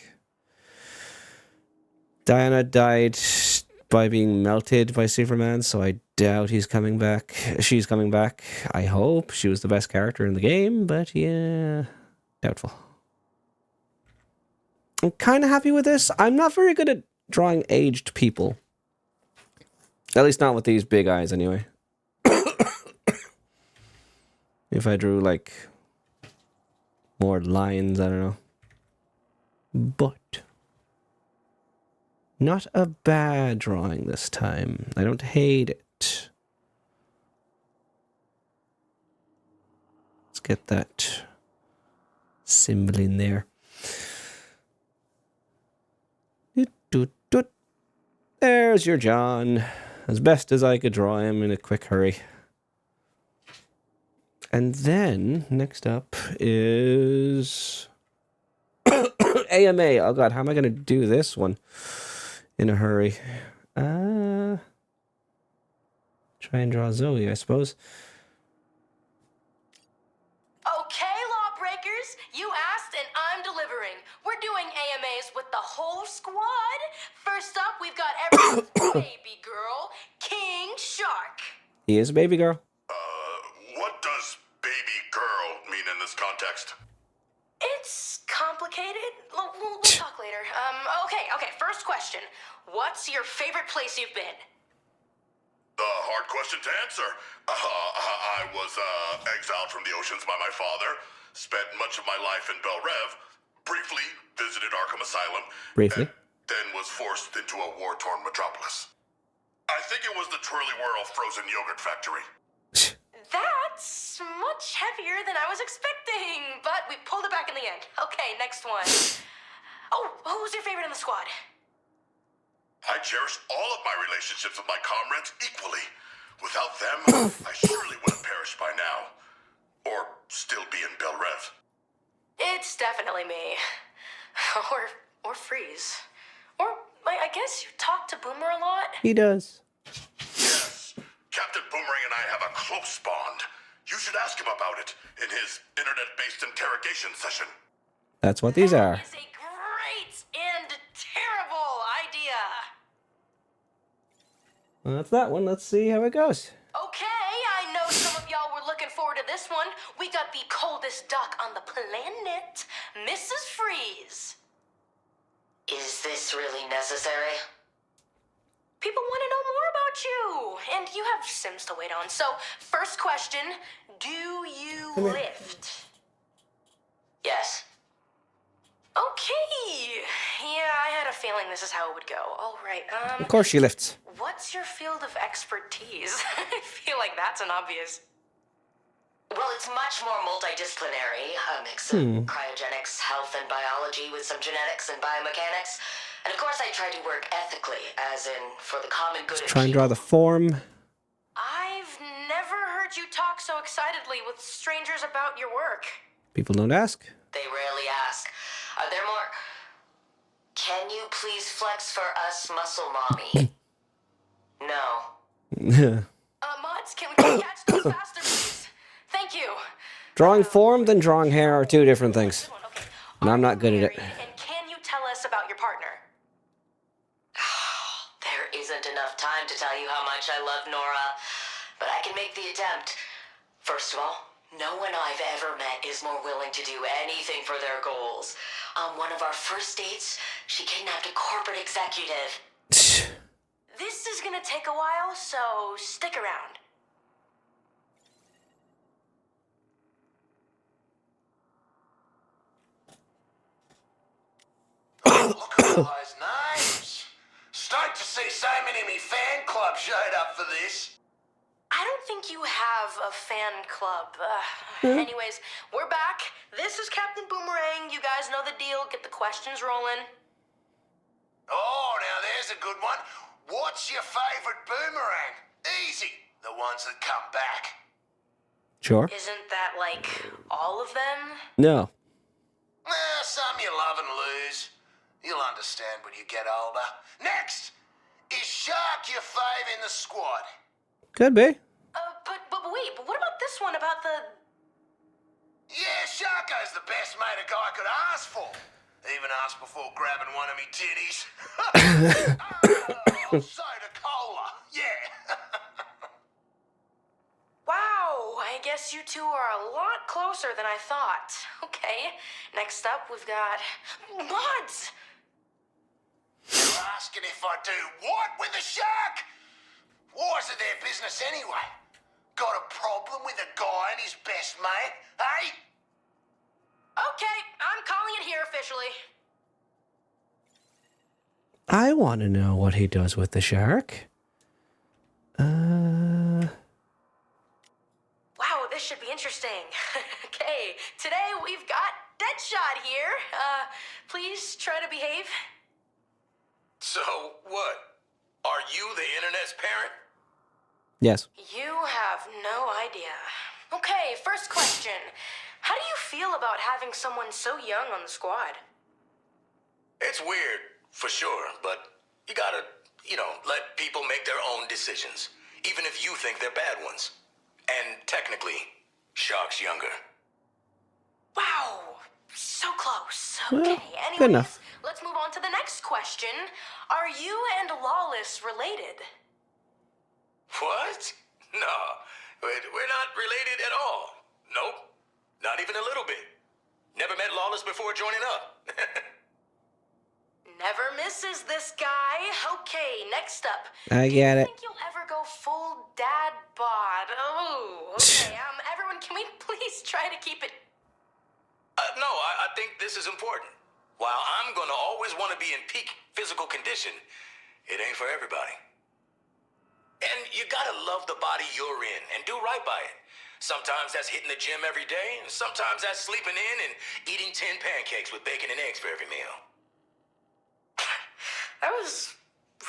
Diana died by being melted by Superman, so I doubt he's coming back. She's coming back. I hope. She was the best character in the game, but yeah, doubtful. I'm kind of happy with this. I'm not very good at drawing aged people. At least not with these big eyes, anyway. If I drew, like, more lines, I don't know. But not a bad drawing this time. I don't hate it. get that symbol in there. Doot, doot, doot. There's your John. As best as I could draw him in a quick hurry. And then, next up is... AMA. Oh god, how am I going to do this one in a hurry? Try and draw Zoe, I suppose. Okay, lawbreakers, you asked and I'm delivering. We're doing AMAs with the whole squad. First up, we've got everyone's baby girl, King Shark. He is a baby girl. What does baby girl mean in this context? It's complicated. We'll talk later. Okay, first question. What's your favorite place you've been? Hard question to answer. I was exiled from the oceans by my father, spent much of my life in Bel Rev, briefly visited Arkham Asylum, Briefly. and then was forced into a war-torn metropolis. I think it was the Twirly Whirl frozen yogurt factory. That's much heavier than I was expecting, but we pulled it back in the end. Okay, next one. Oh, who's your favorite in the squad? I cherish all of my relationships with my comrades equally. Without them, I surely would have perished by now. Or still be in Bel Rev. It's definitely me. Or Freeze. Or, I guess you talk to Boomer a lot? He does. Yes, Captain Boomerang and I have a close bond. You should ask him about it in his internet-based interrogation session. That's what these are. That is a great and terrible idea. Well, that's that one. Let's see how it goes. Okay, I know some of y'all were looking forward to this one. We got the coldest duck on the planet, Mrs. Freeze. Is this really necessary? People want to know more about you, and you have Sims to wait on. So, first question, do you lift? Yes. Okay. Yeah, I had a feeling this is how it would go. All right, Of course she lifts. what's your field of expertise? I feel like that's an obvious... Well, it's much more multidisciplinary. A mix of cryogenics, health, and biology with some genetics and biomechanics. And of course, I try to work ethically, as in for the common good of Try and people. draw the form. I've never heard you talk so excitedly with strangers about your work. People don't ask. They rarely ask. Are there more? Can you please flex for us, muscle mommy? No. Mods, can we catch those faster, please? Thank you. Drawing form and drawing hair are two different things. Okay. And I'm Are not you good at it. married, and can you tell us about your partner? There isn't enough time to tell you how much I love Nora, but I can make the attempt. First of all, no one I've ever met is more willing to do anything for their goals. On one of our first dates, she kidnapped a corporate executive. This is gonna take a while, so stick around. Look at all those names. Stoked to see so many of me fan club showed up for this. I don't think you have a fan club. Anyways, we're back. This is Captain Boomerang. You guys know the deal. Get the questions rolling. Oh, now there's a good one. What's your favorite boomerang? Easy. The ones that come back. Sure. Isn't that like all of them? No. Some you love and lose. You'll understand when you get older. Next, is Shark your fave in the squad? Could be. But wait, but what about this one about the... Yeah, Sharko's the best mate a guy could ask for. Even asked before grabbing one of me titties. Soda cola, yeah. Wow, I guess you two are a lot closer than I thought. Okay, next up we've got... Mods! You're asking if I do what with the shark? Why is it their business anyway? Got a problem with a guy and his best mate, eh? Okay, I'm calling it here officially. I want to know what he does with the shark. Wow, this should be interesting. Okay, today we've got Deadshot here. Please try to behave. So, what? Are you the internet's parent? Yes. You have no idea. Okay, first question. How do you feel about having someone so young on the squad? It's weird, for sure, but you gotta, let people make their own decisions, even if you think they're bad ones. And technically, Shark's younger. Wow, so close. Well, Okay, good enough. anyways, let's move on to the next question. Are you and Lawless related? What? No, we're not related at all. Nope, not even a little bit. Never met Lawless before joining up. Never misses this guy. Okay, next up. I Do get you it. think you'll ever go full dad bod? Oh, okay. Everyone, can we please try to keep it... No, I think this is important. While I'm gonna always want to be in peak physical condition, it ain't for everybody. And you gotta love the body you're in and do right by it. Sometimes that's hitting the gym every day, and sometimes that's sleeping in and eating 10 pancakes with bacon and eggs for every meal. That was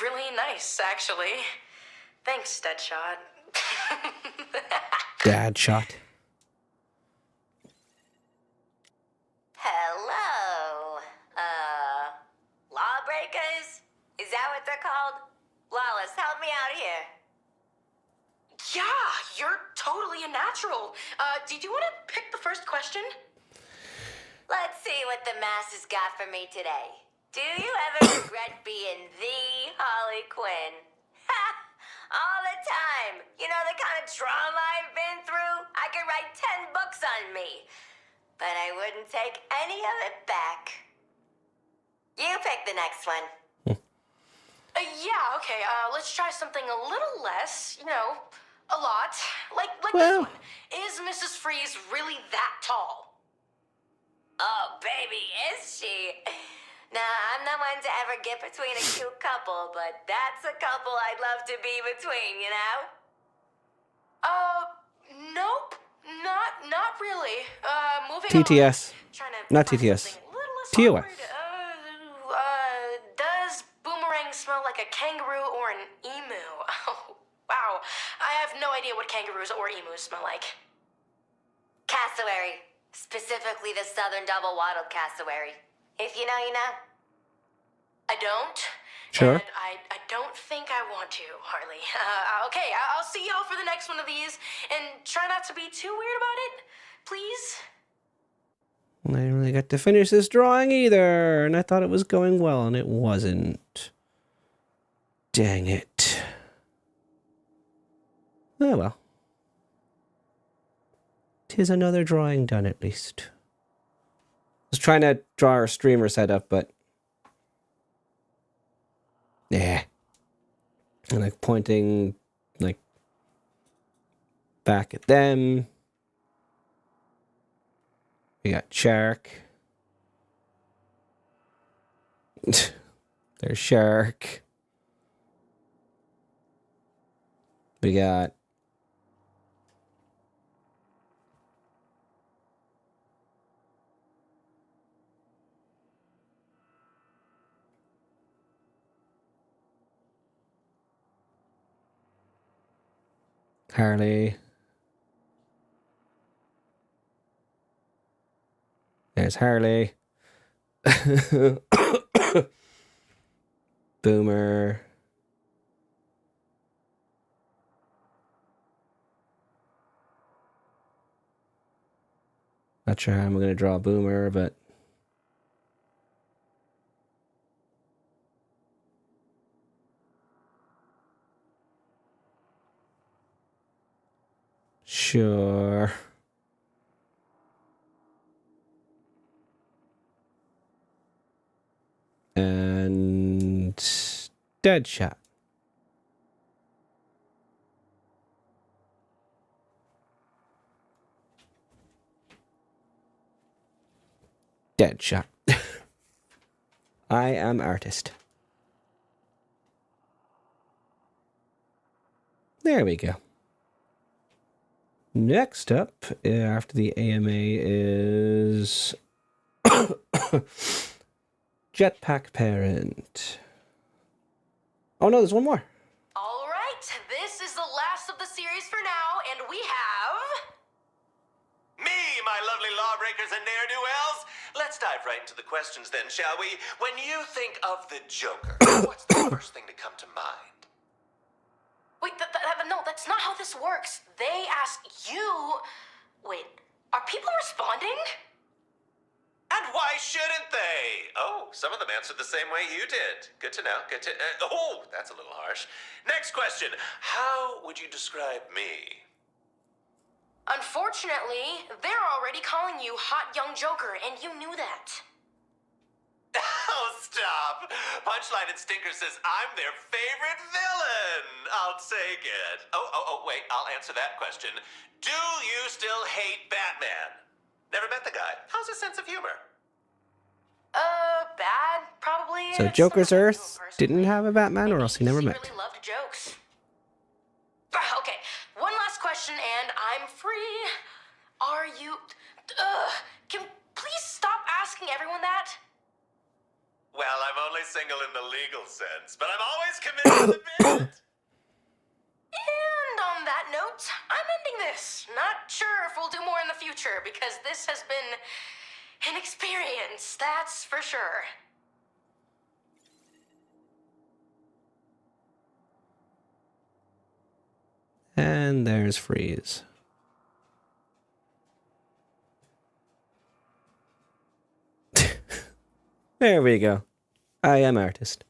really nice, actually. Thanks, Deadshot. Dad shot. Hello. Lawbreakers? Is that what they're called? Lawless, help me out here. Yeah, you're totally a natural. Did you want to pick the first question? Let's see what the masses got for me today. Do you ever regret being the Harley Quinn? Ha! All the time. You know the kind of trauma I've been through? I could write 10 books on me. But I wouldn't take any of it back. You pick the next one. Yeah, okay, let's try something a little less, a lot. Like Well. this one. Is Mrs. Freeze really that tall? Oh, baby, is she? Nah, I'm the one to ever get between a cute couple, but that's a couple I'd love to be between, you know? Nope. Not really. Moving TTS. on. Trying to Not find TTS. something a little less TOS. awkward. Does Boomerang smell like a kangaroo or an emu? Oh, wow. I have no idea what kangaroos or emus smell like. Cassowary. Specifically the southern double-wattled cassowary. If you know, you know. I don't. Sure. And I don't think I want to, Harley. Okay, I'll see y'all for the next one of these. And try not to be too weird about it, please. I didn't really get to finish this drawing either, and I thought it was going well, and it wasn't. Dang it. Oh well. 'Tis another drawing done at least. I was trying to draw our streamer setup, but... yeah. And like pointing, like, back at them. We got Shark. There's Shark. We got... Harley. There's Harley. Boomer. Not sure how I'm going to draw Boomer, but... sure. And... Deadshot. Deadshot. I am artist. There we go. Next up, after the AMA, is Jetpack Parent. Oh no, there's one more. All right, this is the last of the series for now, and we have... Me, my lovely lawbreakers and ne'er-do-wells. Let's dive right into the questions then, shall we? When you think of the Joker, what's the first thing to come to mind? Wait, no, that's not how this works. They ask you... Wait, are people responding? And why shouldn't they? Oh, some of them answered the same way you did. Good to know. Good to... oh, that's a little harsh. Next question. How would you describe me? Unfortunately, they're already calling you Hot Young Joker, and you knew that. Oh, stop. Punchline and Stinker says I'm their favorite villain. I'll take it. Oh, wait. I'll answer that question. Do you still hate Batman? Never met the guy. How's his sense of humor? Bad, probably. So It's Joker's something I Earth do personally. didn't have a Batman, or else he never met. Really loved jokes. Okay, one last question, and I'm free. Are you... can please stop asking everyone that? Well, I'm only single in the legal sense, but I'm always committed to the bit. And on that note, I'm ending this. Not sure if we'll do more in the future, because this has been an experience, that's for sure. And there's Freeze. There we go. I am artist.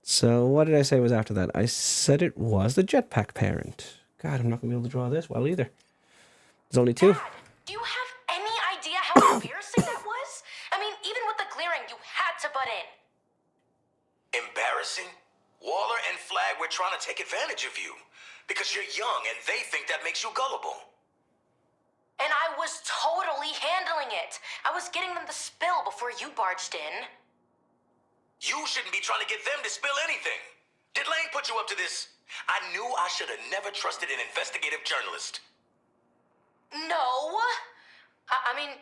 So what did I say was after that? I said it was the Jetpack Parent. God, I'm not going to be able to draw this well either. There's only two. Dad, do you have any idea how embarrassing that was? I mean, even with the glaring, you had to butt in. Embarrassing? Waller and Flag were trying to take advantage of you. Because you're young and they think that makes you gullible. And I was totally handling it. I was getting them to spill before you barged in. You shouldn't be trying to get them to spill anything. Did Lane put you up to this? I knew I should have never trusted an investigative journalist. No. I mean,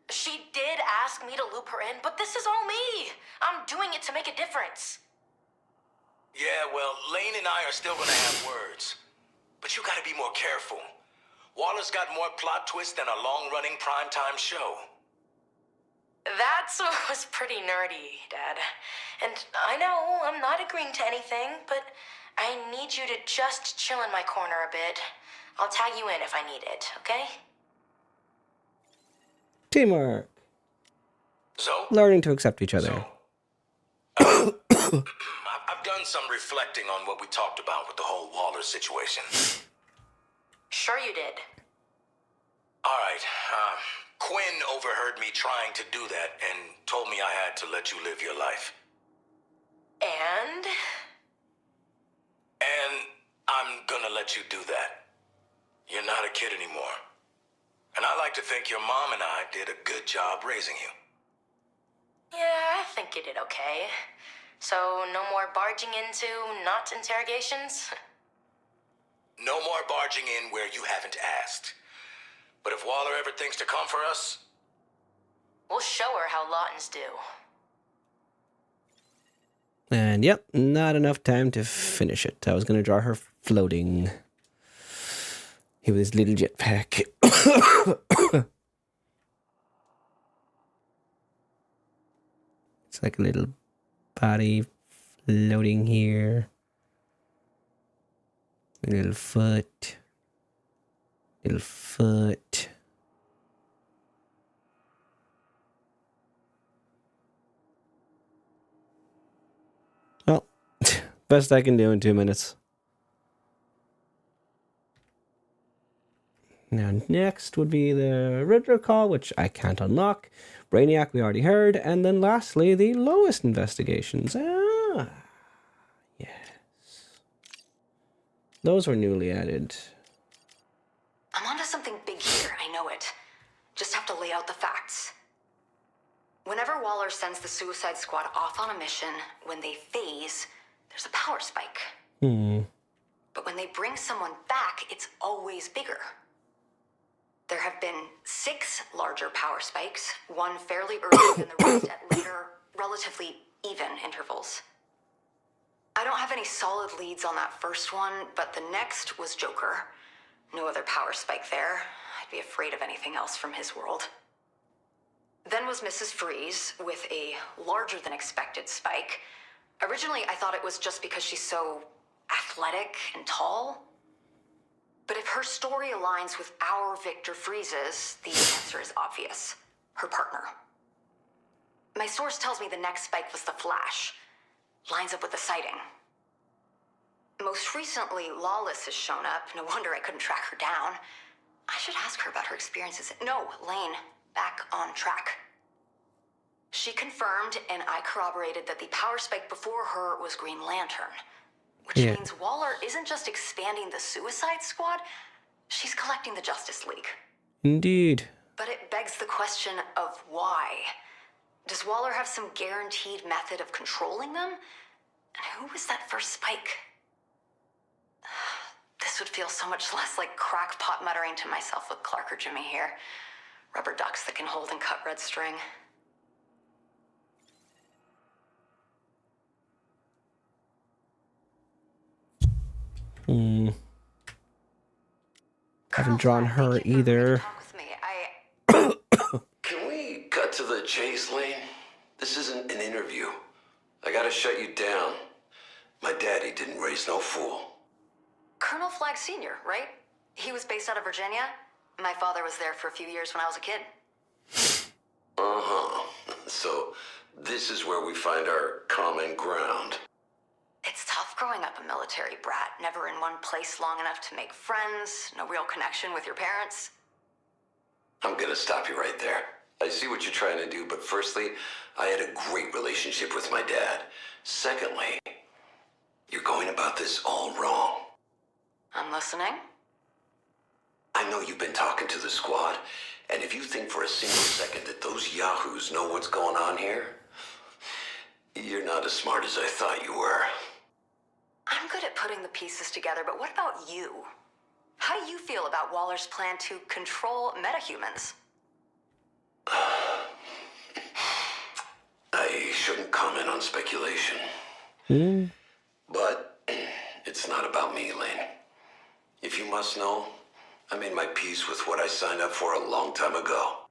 she did ask me to loop her in, but this is all me. I'm doing it to make a difference. Yeah, well, Lane and I are still gonna have words. But you gotta be more careful. Waller's got more plot twists than a long-running primetime show. That was pretty nerdy, Dad. And I know I'm not agreeing to anything, but I need you to just chill in my corner a bit. I'll tag you in if I need it, okay? Teamwork. So? Learning to accept each other. I've done some reflecting on what we talked about with the whole Waller situation. Sure you did. All right, Quinn overheard me trying to do that and told me I had to let you live your life. And? And I'm gonna let you do that. You're not a kid anymore. And I like to think your mom and I did a good job raising you. Yeah, I think you did okay. So no more barging into not interrogations? No more barging in where you haven't asked. But if Waller ever thinks to come for us, We'll show her how Lawtons do. And yep, not enough time to finish it. I was going to draw her floating. He with his little jetpack. It's like a little body floating here. A little foot. Little foot. Well, best I can do in 2 minutes. Now next would be the Riddler call, which I can't unlock. Brainiac we already heard. And then lastly, the lowest investigations. Ah, yes. Those were newly added. I'm onto something big here, I know it. Just have to lay out the facts. Whenever Waller sends the Suicide Squad off on a mission, when they phase, there's a power spike. But when they bring someone back, it's always bigger. There have been 6 larger power spikes, one fairly early and the rest at later, relatively even intervals. I don't have any solid leads on that first one, but the next was Joker. No other power spike there. I'd be afraid of anything else from his world. Then was Mrs. Freeze with a larger than expected spike. Originally, I thought it was just because she's so athletic and tall. But if her story aligns with our Victor Freeze's, the answer is obvious. Her partner. My source tells me the next spike was the Flash. Lines up with the sighting. Most recently, Lawless has shown up. No wonder I couldn't track her down. I should ask her about her experiences. No, Lane, back on track. She confirmed, and I corroborated that the power spike before her was Green Lantern. Which means Waller isn't just expanding the Suicide Squad, she's collecting the Justice League. Indeed. But it begs the question of why. Does Waller have some guaranteed method of controlling them? And who was that first spike? This would feel so much less like crackpot muttering to myself with Clark or Jimmy here. Rubber ducks that can hold and cut red string. Haven't drawn her either. Can we cut to the chase, Lane? This isn't an interview. I gotta shut you down. My daddy didn't raise no fool. Colonel Flagg Sr., right? He was based out of Virginia. My father was there for a few years when I was a kid. Uh-huh. So, this is where we find our common ground. It's tough growing up a military brat, never in one place long enough to make friends, no real connection with your parents. I'm gonna stop you right there. I see what you're trying to do, but firstly, I had a great relationship with my dad. Secondly, you're going about this all wrong. I'm listening. I know you've been talking to the squad, and if you think for a single second that those yahoos know what's going on here, you're not as smart as I thought you were. I'm good at putting the pieces together, but what about you? How do you feel about Waller's plan to control metahumans? I shouldn't comment on speculation. But it's not about me, Lane. If you must know, I made my peace with what I signed up for a long time ago.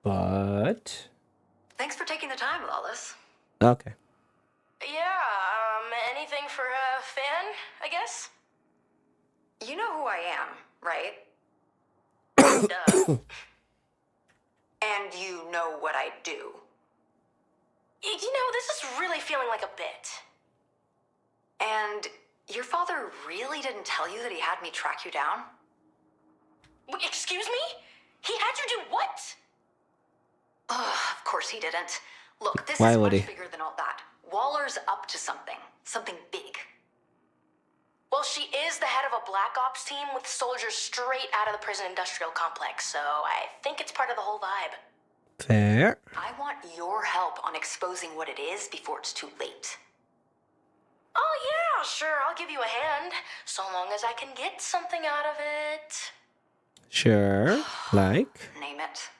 But... Thanks for taking the time, Lawless. Okay. Yeah, anything for a fan, I guess? You know who I am, right? Duh. And you know what I do. You know, this is really feeling like a bit. And your father really didn't tell you that he had me track you down? Excuse me? He had you do what? Ugh, of course he didn't. Look, this Why is would much he? bigger than all that. Waller's up to something. Something big. Well, she is the head of a Black Ops team with soldiers straight out of the prison industrial complex, so I think it's part of the whole vibe. Fair. I want your help on exposing what it is before it's too late. Oh yeah, sure, I'll give you a hand, so long as I can get something out of it. Sure. Like? Name it.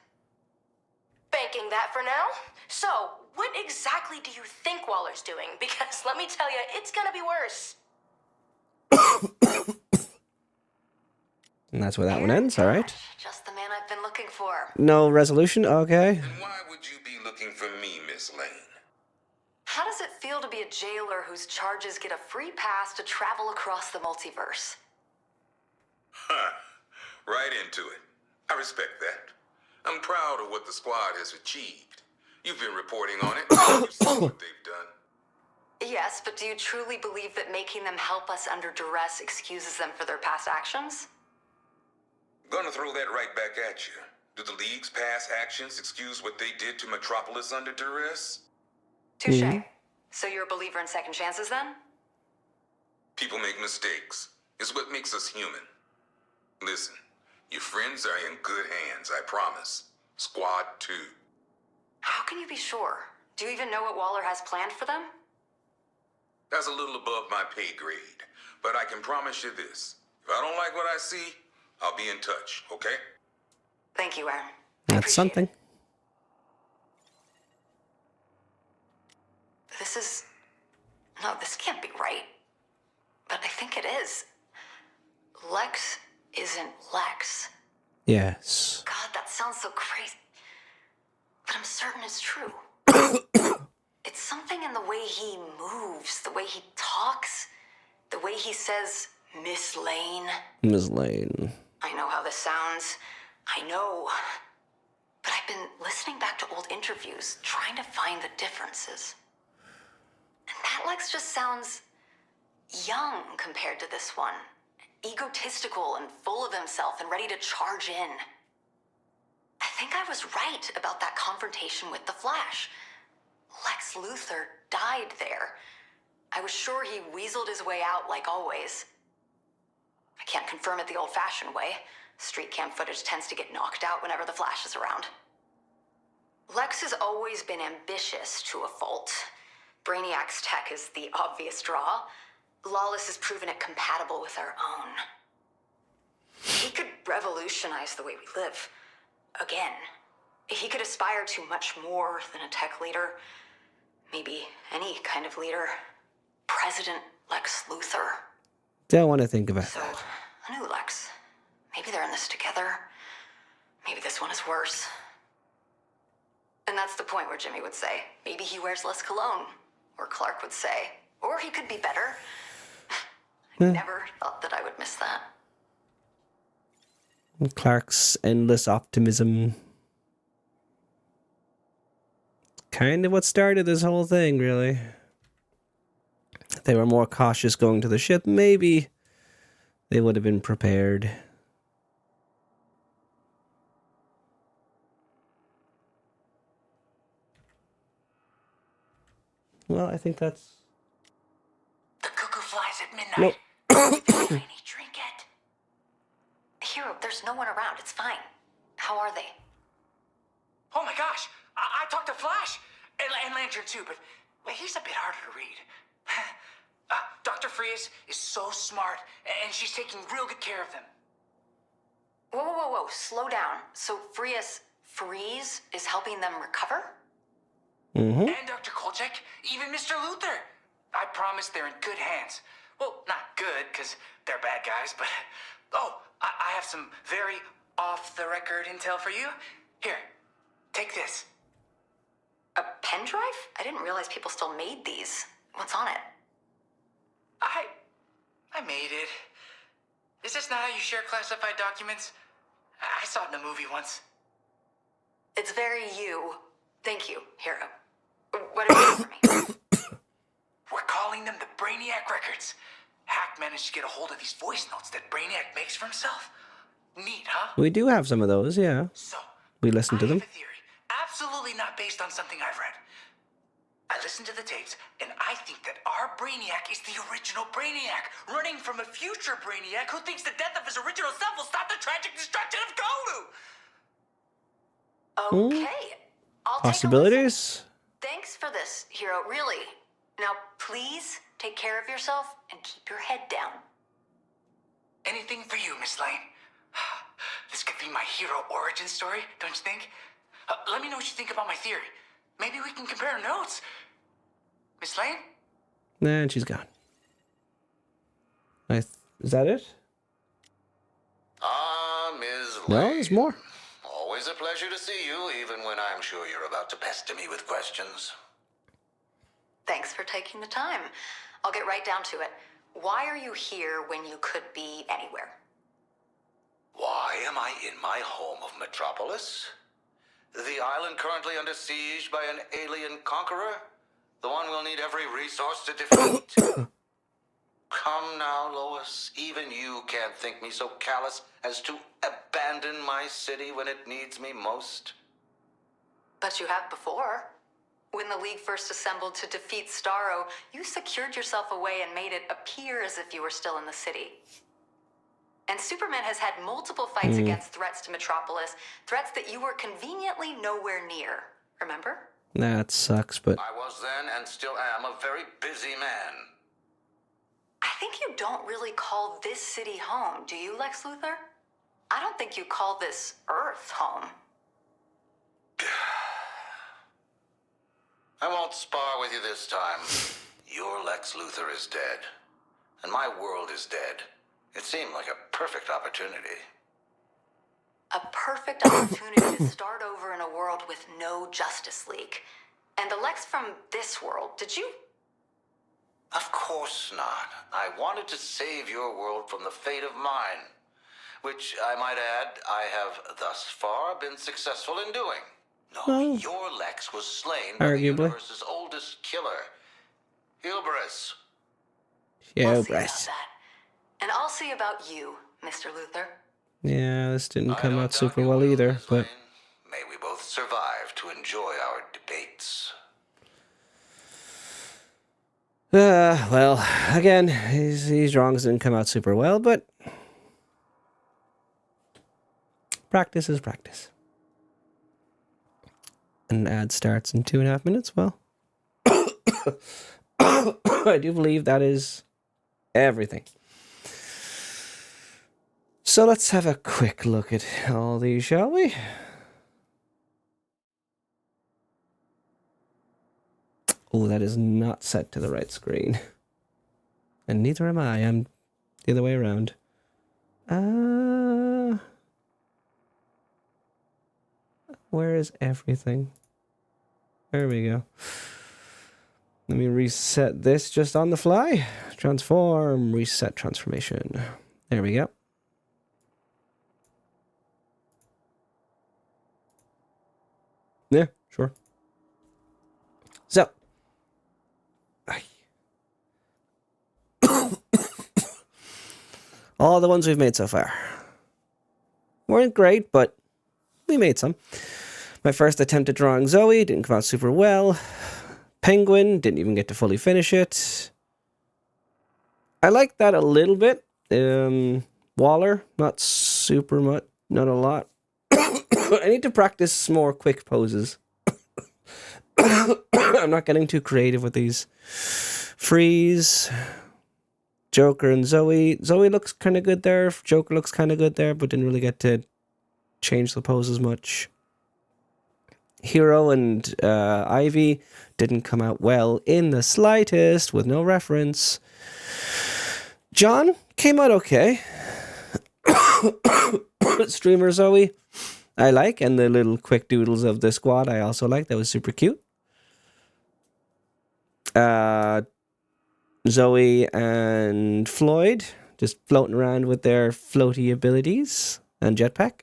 Banking that for now. So, what exactly do you think Waller's doing? Because let me tell you, it's gonna be worse. And that's where that one ends, alright. Just the man I've been looking for. No resolution? Okay. And why would you be looking for me, Miss Lane? How does it feel to be a jailer whose charges get a free pass to travel across the multiverse? Huh. Right into it. I respect that. I'm proud of what the squad has achieved. You've been reporting on it. You've seen what they've done. Yes, but do you truly believe that making them help us under duress excuses them for their past actions? Gonna throw that right back at you. Do the League's past actions excuse what they did to Metropolis under duress? Touche. So you're a believer in second chances then? People make mistakes. It's what makes us human. Listen, your friends are in good hands, I promise. Squad 2. How can you be sure? Do you even know what Waller has planned for them? That's a little above my pay grade. But I can promise you this. If I don't like what I see, I'll be in touch, okay? Thank you, Aaron. That's something. This can't be right. But I think it is. Lex isn't Lex. Yes. God, that sounds so crazy. But I'm certain it's true. It's something in the way he moves, the way he talks, the way he says, Miss Lane. Ms. Lane. I know how this sounds. I know. But I've been listening back to old interviews, trying to find the differences. And that Lex just sounds young compared to this one. Egotistical and full of himself and ready to charge in. I think I was right about that confrontation with the Flash. Lex Luthor died there. I was sure he weaseled his way out like always. I can't confirm it the old-fashioned way. Street cam footage tends to get knocked out whenever the Flash is around. Lex has always been ambitious to a fault. Brainiac's tech is the obvious draw. Lawless has proven it compatible with our own. He could revolutionize the way we live. Again. He could aspire to much more than a tech leader. Maybe any kind of leader. President Lex Luthor. Don't want to think about So, that. a new Lex. Maybe they're in this together. Maybe this one is worse. And that's the point where Jimmy would say, maybe he wears less cologne. Or Clark would say, or he could be better. I never thought that I would miss that. Clark's endless optimism. Kind of what started this whole thing, really. If they were more cautious going to the ship, maybe they would have been prepared. Well, I think that's... The cuckoo flies at midnight. Nope. Any trinket? Hero, there's no one around. It's fine. How are they? Oh my gosh! I talked to Flash! And Lantern too, but he's a bit harder to read. Dr. Freeze is so smart, and she's taking real good care of them. Whoa. Slow down. So Freeze is helping them recover? Mm-hmm. And Dr. Kolchak, even Mr. Luthor. I promise they're in good hands. Well, not good, because they're bad guys, but... Oh, I have some very off-the-record intel for you. Here, take this. A pen drive? I didn't realize people still made these. What's on it? I made it. Is this not how you share classified documents? I saw it in a movie once. It's very you. Thank you, Hero. What are you doing for me? We're calling them the Brainiac Records. Hack managed to get a hold of these voice notes that Brainiac makes for himself. Neat, huh? We do have some of those, yeah. So, We listen to them. I have a theory, absolutely not based on something I've read. I listened to the tapes, and I think that our Brainiac is the original Brainiac, running from a future Brainiac who thinks the death of his original self will stop the tragic destruction of Golu. Okay. I'll Possibilities? take a listen. Thanks for this, Hero, really. Now, please take care of yourself and keep your head down. Anything for you, Miss Lane. This could be my hero origin story, don't you think? Let me know what you think about my theory. Maybe we can compare notes. Miss Lane? And she's gone. Is that it? Ms. No, Lane. there's more. Always a pleasure to see you, even when I'm sure you're about to pester me with questions. Thanks for taking the time. I'll get right down to it. Why are you here when you could be anywhere? Why am I in my home of Metropolis? The island currently under siege by an alien conqueror? The one we'll need every resource to defeat? Come now, Lois. Even you can't think me so callous as to abandon my city when it needs me most. But you have before. When the League first assembled to defeat Starro, you secured yourself away and made it appear as if you were still in the city. And Superman has had multiple fights against threats to Metropolis, threats that you were conveniently nowhere near. Remember? That sucks, but... I was then and still am a very busy man. think you don't really call this city home, do you, Lex Luthor? I don't think you call this Earth home. I won't spar with you this time. Your Lex Luthor is dead, and my world is dead. It seemed like a perfect opportunity. A perfect opportunity to start over in a world with no Justice League. And the Lex from this world, did you? Of course not. I wanted to save your world from the fate of mine, which, I might add, I have thus far been successful in doing. No, your Lex was slain by the universe's oldest killer, Hubris. We'll see about that. And I'll see about you, Mr. Luthor. Yeah, this didn't come out super well either, but... May we both survive to enjoy our debates. Well, again, these drawings didn't come out super well, but... practice is practice. An ad starts in 2.5 minutes, well... I do believe that is everything. So let's have a quick look at all these, shall we? Oh, that is not set to the right screen. And neither am I. I'm the other way around. Where is everything? There we go. Let me reset this just on the fly. Transform, reset transformation. There we go. Yeah, sure. So. All the ones we've made so far. Weren't great, but we made some. My first attempt at drawing Zoe didn't come out super well. Penguin, didn't even get to fully finish it. I like that a little bit. Waller, not super much, not a lot. I need to practice more quick poses. I'm not getting too creative with these. Freeze. Joker and Zoe. Zoe looks kind of good there. Joker looks kind of good there, but didn't really get to change the poses much. Hero and Ivy didn't come out well in the slightest, with no reference. John came out okay. Streamer Zoe, I like, and the little quick doodles of the squad I also like. That was super cute. Zoe and Floyd just floating around with their floaty abilities and jetpack.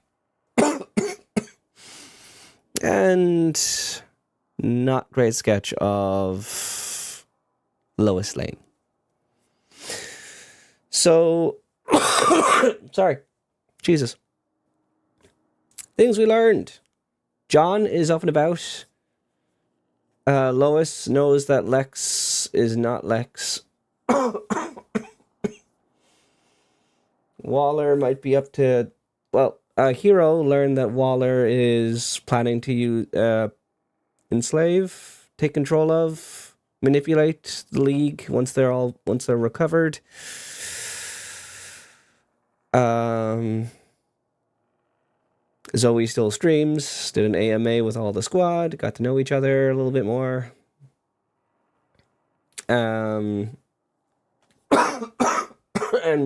And not great sketch of Lois Lane. So, sorry, Jesus. Things we learned. John is up and about. Lois knows that Lex is not Lex. Waller might be up to... Well, Hero learned that Waller is planning to use, enslave, take control of, manipulate the League once they're recovered. Zoe still streams, did an AMA with all the squad, got to know each other a little bit more. And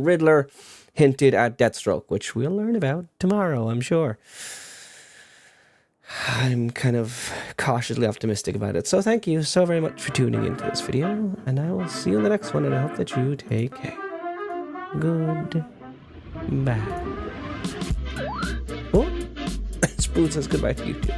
Riddler hinted at Deathstroke, which we'll learn about tomorrow, I'm sure. I'm kind of cautiously optimistic about it. So thank you so very much for tuning into this video, and I will see you in the next one, and I hope that you take care. Goodbye. Oh, Spoon says goodbye to you too.